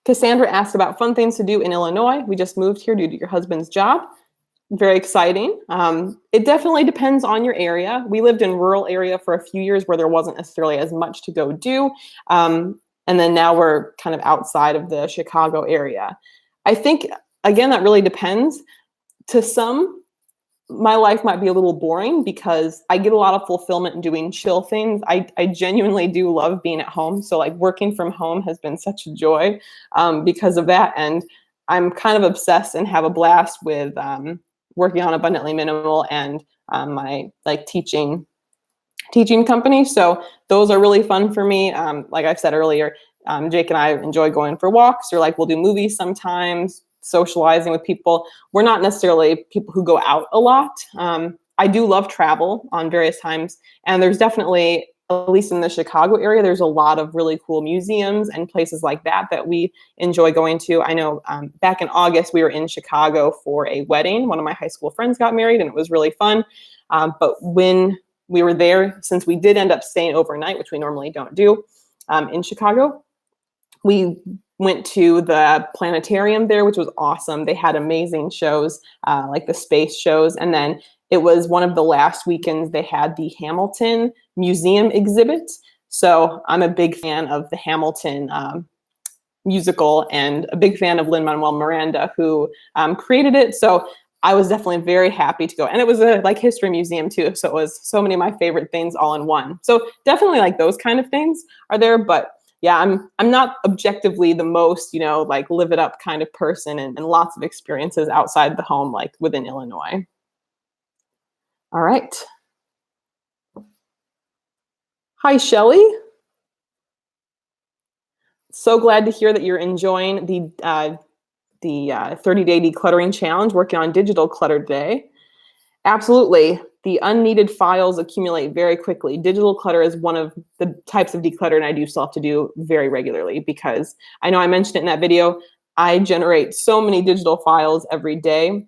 Speaker 1: Cassandra asked about fun things to do in Illinois. We just moved here due to your husband's job. Very exciting. It definitely depends on your area. We lived in a rural area for a few years where there wasn't necessarily as much to go do. And then now we're kind of outside of the Chicago area. I think, again, that really depends. To some, my life might be a little boring because I get a lot of fulfillment in doing chill things. I genuinely do love being at home. So like working from home has been such a joy because of that. And I'm kind of obsessed and have a blast with working on Abundantly Minimal and my like teaching company. So those are really fun for me. Like I said earlier, Jake and I enjoy going for walks, or like we'll do movies sometimes, socializing with people. We're not necessarily people who go out a lot. I do love travel on various times, and there's definitely, at least in the Chicago area, there's a lot of really cool museums and places like that that we enjoy going to. I know back in August, we were in Chicago for a wedding. One of my high school friends got married, and it was really fun. But when we were there, since we did end up staying overnight, which we normally don't do in Chicago, we went to the planetarium there, which was awesome. They had amazing shows, like the space shows. And then it was one of the last weekends they had the Hamilton Museum exhibit. So I'm a big fan of the Hamilton musical and a big fan of Lin-Manuel Miranda, who created it. So I was definitely very happy to go. And it was a like history museum too. So it was so many of my favorite things all in one. So definitely like those kind of things are there. But yeah, I'm not objectively the most, like live it up kind of person, and lots of experiences outside the home, like within Illinois. All right. Hi, Shelly. So glad to hear that you're enjoying the 30-day decluttering challenge, working on digital clutter today. Absolutely. The unneeded files accumulate very quickly. Digital clutter is one of the types of decluttering I do still have to do very regularly, because I know I mentioned it in that video. I generate so many digital files every day.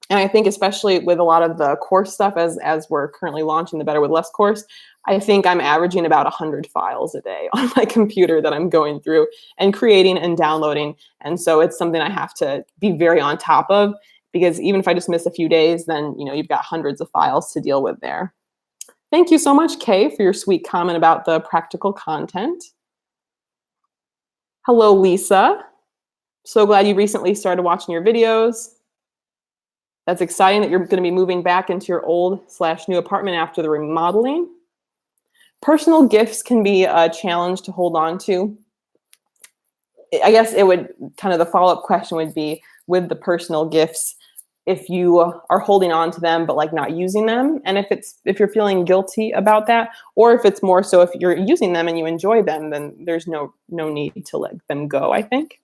Speaker 1: And I think especially with a lot of the course stuff, as we're currently launching the Better with Less course, I think I'm averaging about 100 files a day on my computer that I'm going through and creating and downloading. And so it's something I have to be very on top of, because even if I just miss a few days, then you've got hundreds of files to deal with there. Thank you so much, Kay, for your sweet comment about the practical content. Hello, Lisa. So glad you recently started watching your videos. That's exciting that you're going to be moving back into your old/new apartment after the remodeling. Personal gifts can be a challenge to hold on to. I guess it would kind of, the follow-up question would be, with the personal gifts, if you are holding on to them but like not using them, and if you're feeling guilty about that, or if it's more so if you're using them and you enjoy them, then there's no need to let them go, I think.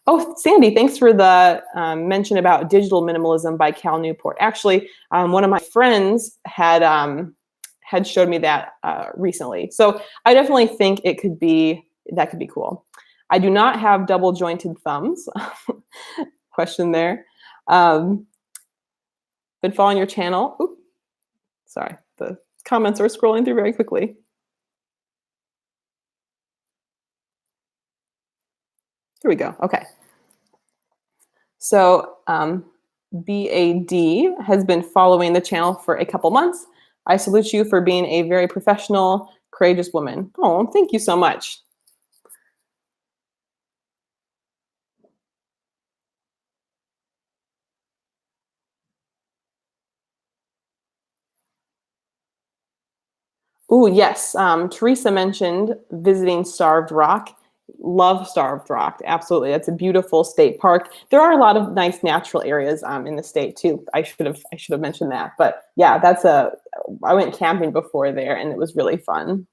Speaker 1: Oh, Sandy, thanks for the mention about Digital Minimalism by Cal Newport. Actually, one of my friends had showed me that recently. So I definitely think that could be cool. I do not have double jointed thumbs. Question there. Been following your channel. Oops, sorry, the comments are scrolling through very quickly. Here we go. Okay. So BAD has been following the channel for a couple months. I salute you for being a very professional, courageous woman. Oh, thank you so much. Oh, yes. Teresa mentioned visiting Starved Rock. Love Starved Rock. Absolutely. That's a beautiful state park. There are a lot of nice natural areas in the state too. I should have mentioned that. But yeah, I went camping before there, and it was really fun.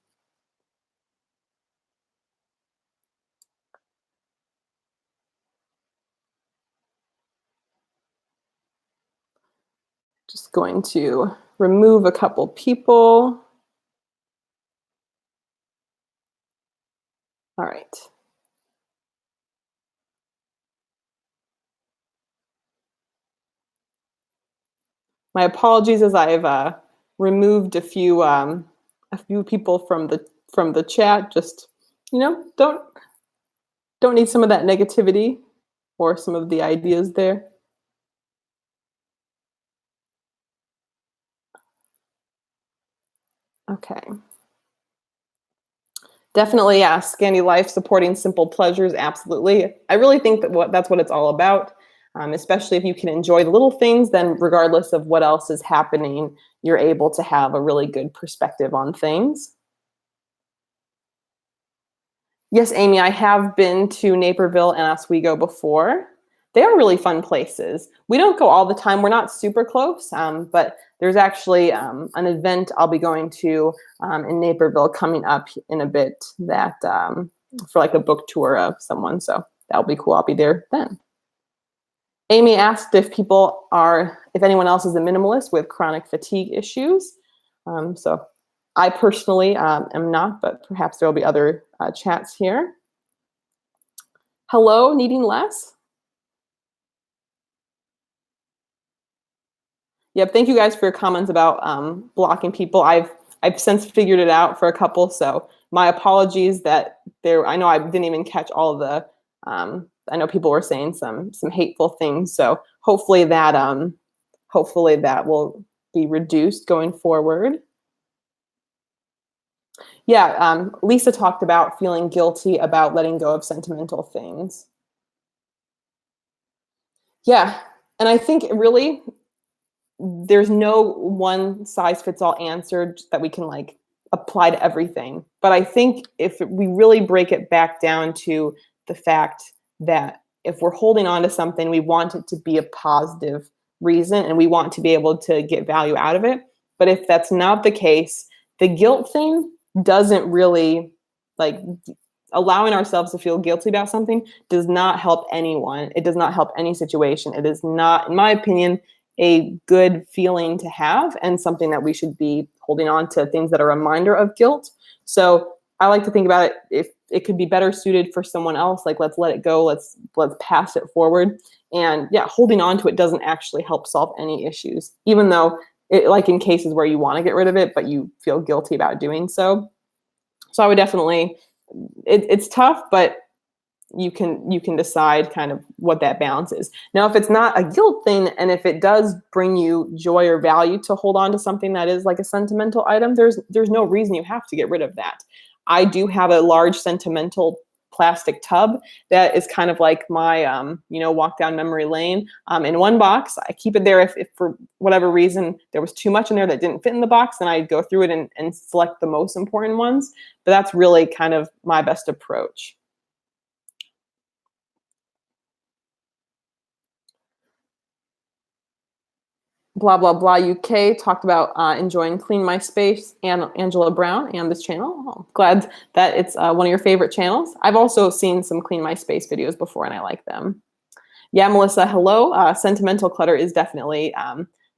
Speaker 1: Just going to remove a couple people. All right. My apologies as I've removed a few people from the chat. Just, don't need some of that negativity or some of the ideas there. Okay. Definitely, yeah. Scandy life, supporting simple pleasures, absolutely. I really think that's what it's all about. Especially if you can enjoy the little things, then regardless of what else is happening, you're able to have a really good perspective on things. Yes, Amy, I have been to Naperville and Oswego before. They are really fun places. We don't go all the time. We're not super close, but there's actually an event I'll be going to in Naperville coming up in a bit that for like a book tour of someone. So that'll be cool. I'll be there then. Amy asked if anyone else is a minimalist with chronic fatigue issues. So I personally am not, but perhaps there will be other chats here. Hello, needing less? Yep, thank you guys for your comments about blocking people. I've since figured it out for a couple, so my apologies that I know I didn't even catch all of the I know people were saying some hateful things, so hopefully that will be reduced going forward. Yeah, Lisa talked about feeling guilty about letting go of sentimental things. Yeah, and I think really there's no one size fits all answer that we can like apply to everything. But I think if we really break it back down to the fact that if we're holding on to something, we want it to be a positive reason and we want to be able to get value out of it. But if that's not the case, the guilt thing doesn't really, like, allowing ourselves to feel guilty about something does not help anyone. It does not help any situation. It is not, in my opinion, a good feeling to have and something that we should be holding on to, things that are a reminder of guilt. So I like to think about it, if it could be better suited for someone else, like let's let it go, let's pass it forward. And yeah, holding on to it doesn't actually help solve any issues, even though like in cases where you want to get rid of it, but you feel guilty about doing so. So I would definitely, it's tough, but you can decide kind of what that balance is. Now, if it's not a guilt thing, and if it does bring you joy or value to hold on to something that is like a sentimental item, there's no reason you have to get rid of that. I do have a large sentimental plastic tub that is kind of like my walk down memory lane. In one box, I keep it there. If for whatever reason there was too much in there that didn't fit in the box, then I'd go through it and select the most important ones. But that's really kind of my best approach. Blah, blah, blah UK talked about enjoying Clean My Space and Angela Brown and this channel. Oh, glad that it's one of your favorite channels. I've also seen some Clean My Space videos before and I like them. Yeah, Melissa, hello. Sentimental clutter is definitely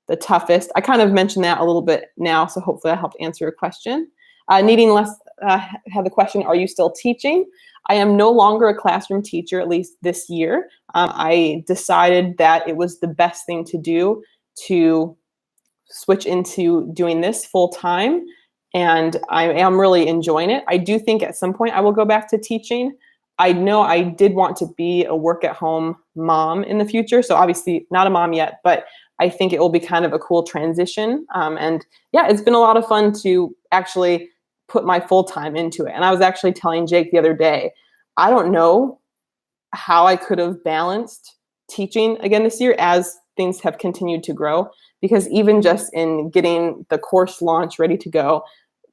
Speaker 1: the toughest. I kind of mentioned that a little bit now, so hopefully I helped answer your question. Needing less had the question, are you still teaching? I am no longer a classroom teacher, at least this year. I decided that it was the best thing to do to switch into doing this full time, and I am really enjoying it. I do think at some point I will go back to teaching. I know I did want to be a work-at-home mom in the future, so obviously not a mom yet, but I think it will be kind of a cool transition. And yeah, it's been a lot of fun to actually put my full time into it. And I was actually telling Jake the other day, I don't know how I could have balanced teaching again this year as things have continued to grow, because even just in getting the course launch ready to go,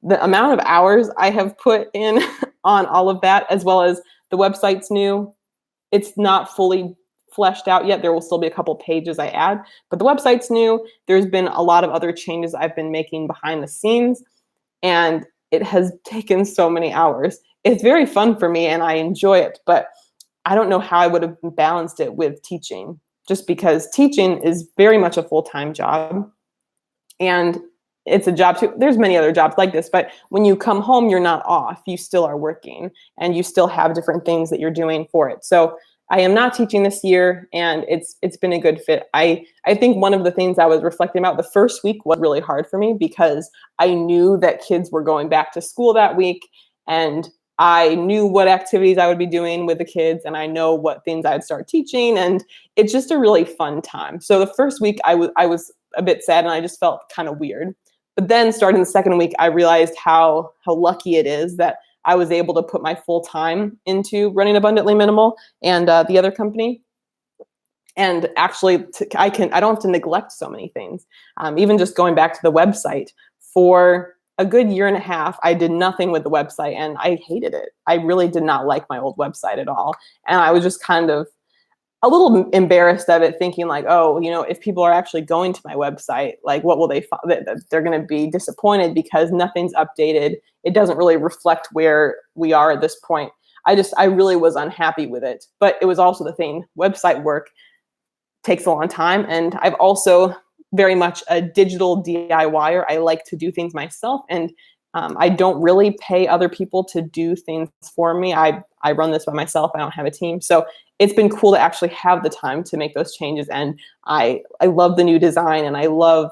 Speaker 1: the amount of hours I have put in on all of that, as well as the website's new. It's not fully fleshed out yet. There will still be a couple pages I add, but the website's new. There's been a lot of other changes I've been making behind the scenes, and it has taken so many hours. It's very fun for me and I enjoy it, but I don't know how I would have balanced it with teaching, just because teaching is very much a full-time job and it's a job too. There's many other jobs like this, but when you come home, you're not off. You still are working and you still have different things that you're doing for it. So I am not teaching this year, and it's been a good fit. I think one of the things I was reflecting about, the first week was really hard for me because I knew that kids were going back to school that week, and I knew what activities I would be doing with the kids, and I know what things I'd start teaching, and it's just a really fun time. So the first week I was a bit sad, and I just felt kind of weird. But then starting the second week, I realized how lucky it is that I was able to put my full time into running Abundantly Minimal and the other company. And actually, I don't have to neglect so many things. Even just going back to the website, for a good year and a half, I did nothing with the website, and I hated it. I really did not like my old website at all. And I was just kind of a little embarrassed of it, thinking like, oh, if people are actually going to my website, like what will they find? They're going to be disappointed because nothing's updated. It doesn't really reflect where we are at this point. I really was unhappy with it. But it was also the thing, website work takes a long time. And I've also very much a digital DIYer. I like to do things myself. And I don't really pay other people to do things for me. I run this by myself. I don't have a team. So it's been cool to actually have the time to make those changes. And I love the new design, and I love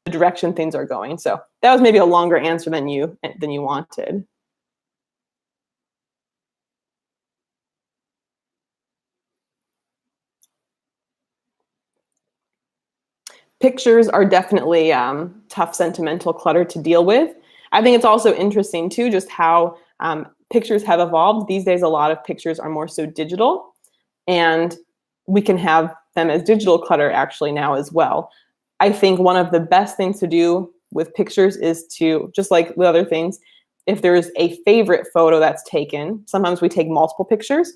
Speaker 1: the direction things are going. So that was maybe a longer answer than you wanted. Pictures are definitely tough, sentimental clutter to deal with. I think it's also interesting too, just how pictures have evolved. These days, a lot of pictures are more so digital, and we can have them as digital clutter actually now as well. I think one of the best things to do with pictures is to, just like with other things, if there's a favorite photo that's taken, sometimes we take multiple pictures,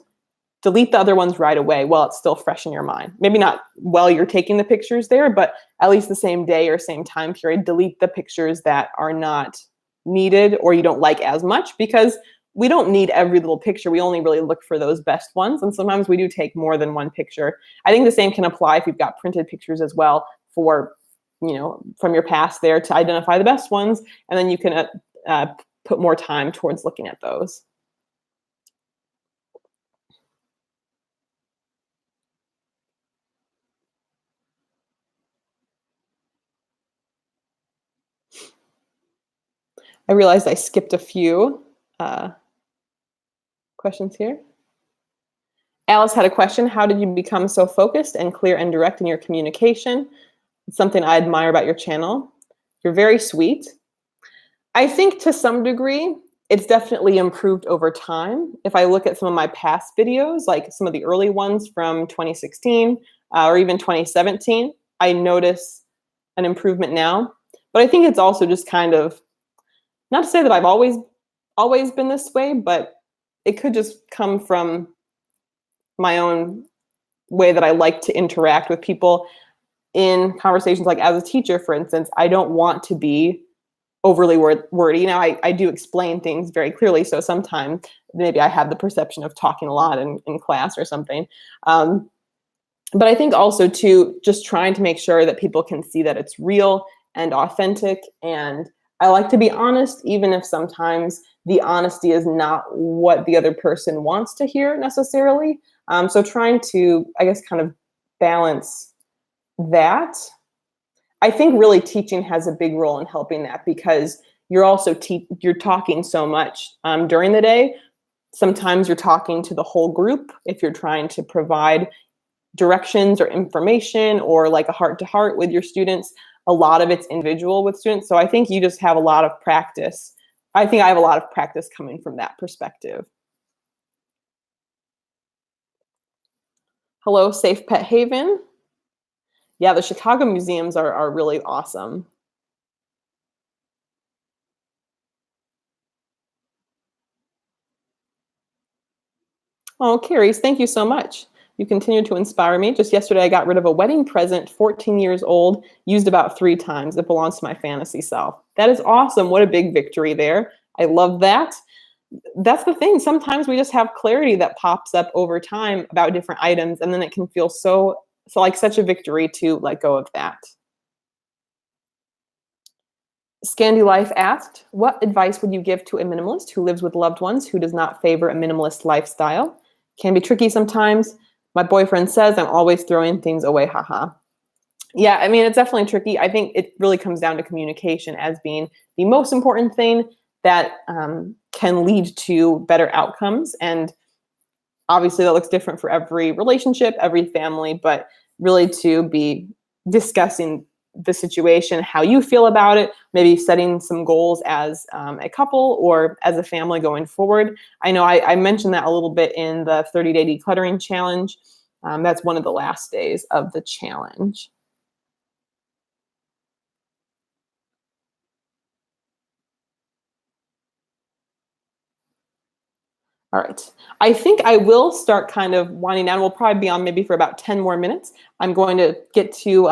Speaker 1: delete the other ones right away while it's still fresh in your mind. Maybe not while you're taking the pictures there, but at least the same day or same time period, delete the pictures that are not needed or you don't like as much, because we don't need every little picture. We only really look for those best ones. And sometimes we do take more than one picture. I think the same can apply if you've got printed pictures as well, for, from your past there, to identify the best ones. And then you can put more time towards looking at those. I realized I skipped a few questions here. Alice had a question. How did you become so focused and clear and direct in your communication? It's something I admire about your channel. You're very sweet. I think to some degree, it's definitely improved over time. If I look at some of my past videos, like some of the early ones from 2016 or even 2017, I notice an improvement now. But I think it's also just kind of, not to say that I've always been this way, but it could just come from my own way that I like to interact with people in conversations. Like as a teacher, for instance, I don't want to be overly wordy. I do explain things very clearly. So sometimes maybe I have the perception of talking a lot in class or something. But I think also too, just trying to make sure that people can see that it's real and authentic. And I like to be honest, even if sometimes the honesty is not what the other person wants to hear necessarily. So trying to, I guess, kind of balance that. I think really teaching has a big role in helping that, because you're also you're talking so much during the day. Sometimes you're talking to the whole group if you're trying to provide directions or information or like a heart-to-heart with your students. A lot of it's individual with students. So I think you just have a lot of practice. I think I have a lot of practice coming from that perspective. Hello, Safe Pet Haven. Yeah, the Chicago museums are really awesome. Oh, Carrie, thank you so much. You continue to inspire me. Just yesterday, I got rid of a wedding present, 14 years old, used about 3 times. It belongs to my fantasy self. That is awesome. What a big victory there. I love that. That's the thing. Sometimes we just have clarity that pops up over time about different items, and then it can feel so like such a victory to let go of that. Scandy Life asked, what advice would you give to a minimalist who lives with loved ones who does not favor a minimalist lifestyle? Can be tricky sometimes. My boyfriend says I'm always throwing things away, haha. Yeah, I mean, it's definitely tricky. I think it really comes down to communication as being the most important thing that can lead to better outcomes. And obviously that looks different for every relationship, every family, but really to be discussing the situation, how you feel about it, maybe setting some goals as a couple or as a family going forward. I know I mentioned that a little bit in the 30-day decluttering challenge. That's one of the last days of the challenge. All right. I think I will start kind of winding down. We'll probably be on maybe for about 10 more minutes. I'm going to get to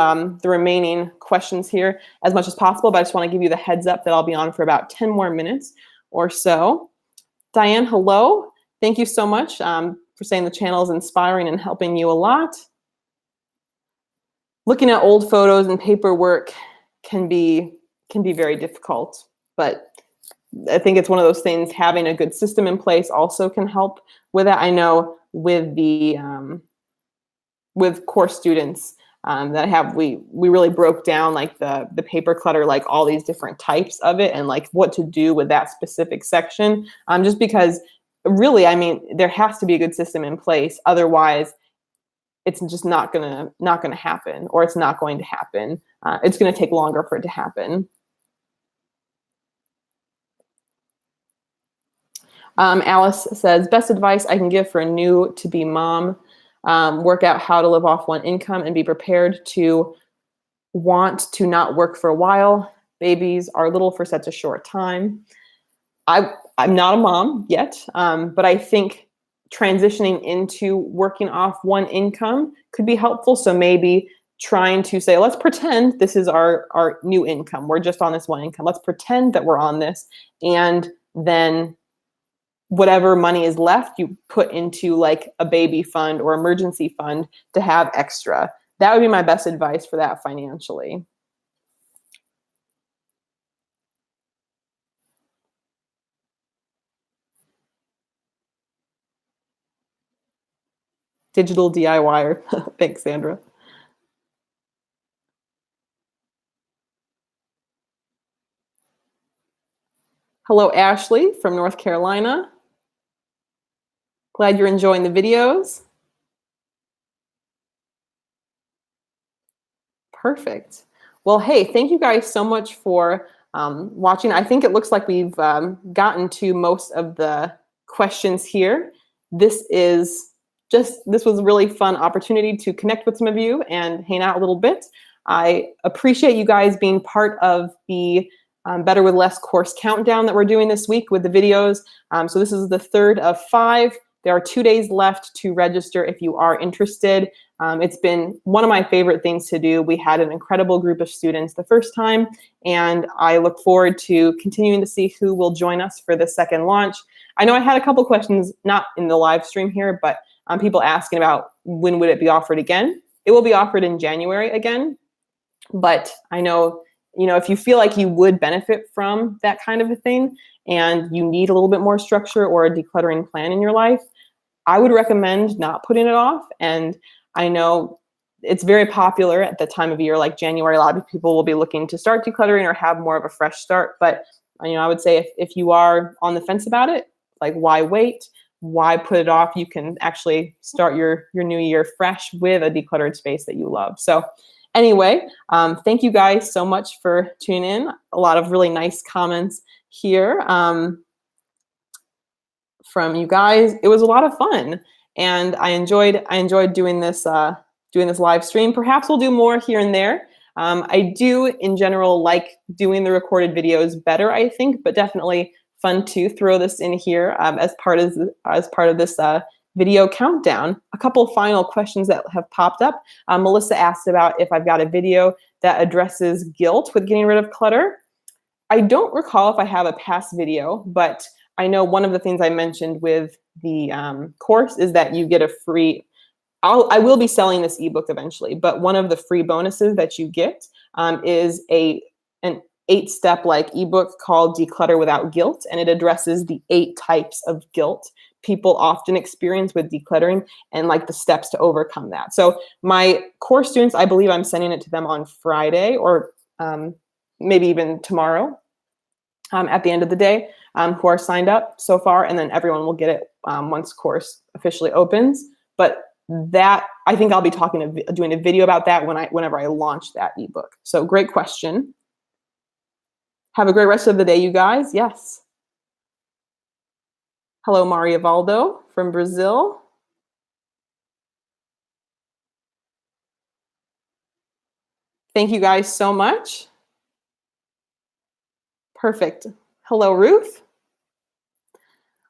Speaker 1: the remaining questions here as much as possible, but I just want to give you the heads up that I'll be on for about 10 more minutes or so. Diane, hello. Thank you so much for saying the channel is inspiring and helping you a lot. Looking at old photos and paperwork can be very difficult, but I think it's one of those things, having a good system in place also can help with that. I know with the with course students that I have, we really broke down like the paper clutter, like all these different types of it and like what to do with that specific section. Just because really, I mean, there has to be a good system in place. Otherwise, it's just not gonna happen, or it's not going to happen. It's gonna take longer for it to happen. Alice says, best advice I can give for a new to be mom, work out how to live off one income and be prepared to want to not work for a while. Babies are little for such a short time. I'm not a mom yet, but I think transitioning into working off one income could be helpful. So maybe trying to say, let's pretend this is our new income. We're just on this one income. Let's pretend that we're on this. And then whatever money is left, you put into like a baby fund or emergency fund to have extra. That would be my best advice for that financially. Digital DIYer. Thanks, Sandra. Hello, Ashley from North Carolina. Glad you're enjoying the videos. Perfect. Well, hey, thank you guys so much for watching. I think it looks like we've gotten to most of the questions here. This was a really fun opportunity to connect with some of you and hang out a little bit. I appreciate you guys being part of the Better with Less course countdown that we're doing this week with the videos. So this is the third of 5. There are 2 days left to register if you are interested. It's been one of my favorite things to do. We had an incredible group of students the first time, and I look forward to continuing to see who will join us for the second launch. I know I had a couple questions, not in the live stream here, but people asking about when would it be offered again. It will be offered in January again, but I know, if you feel like you would benefit from that kind of a thing and you need a little bit more structure or a decluttering plan in your life, I would recommend not putting it off. And I know it's very popular at the time of year, like January. A lot of people will be looking to start decluttering or have more of a fresh start. But I would say if you are on the fence about it, like why wait? Why put it off? You can actually start your new year fresh with a decluttered space that you love. So anyway, thank you guys so much for tuning in. A lot of really nice comments here from you guys. It was a lot of fun, and I enjoyed doing this live stream. Perhaps we'll do more here and there. I do in general like doing the recorded videos better, I think, but definitely fun to throw this in here as part of this video countdown. A couple final questions that have popped up. Melissa asked about if I've got a video that addresses guilt with getting rid of clutter. I don't recall if I have a past video, but I know one of the things I mentioned with the course is that you get a free, I will be selling this ebook eventually, but one of the free bonuses that you get is an 8-step like ebook called Declutter Without Guilt, and it addresses the 8 types of guilt people often experience with decluttering and like the steps to overcome that. So my course students, I believe I'm sending it to them on Friday or maybe even tomorrow at the end of the day, who are signed up so far, and then everyone will get it once course officially opens. But that, I think I'll be doing a video about that whenever I launch that ebook. So great question. Have a great rest of the day, you guys. Yes. Hello, Maria Valdo from Brazil. Thank you guys so much. Perfect. Hello, Ruth.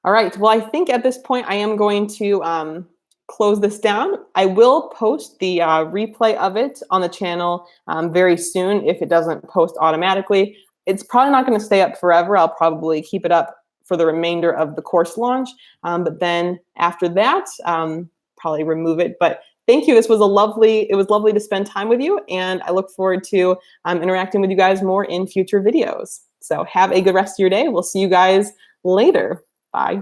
Speaker 1: All right. Well, I think at this point I am going to close this down. I will post the replay of it on the channel very soon if it doesn't post automatically. It's probably not going to stay up forever. I'll probably keep it up for the remainder of the course launch. But then after that, probably remove it. But thank you. It was lovely to spend time with you. And I look forward to interacting with you guys more in future videos. So have a good rest of your day. We'll see you guys later. Bye.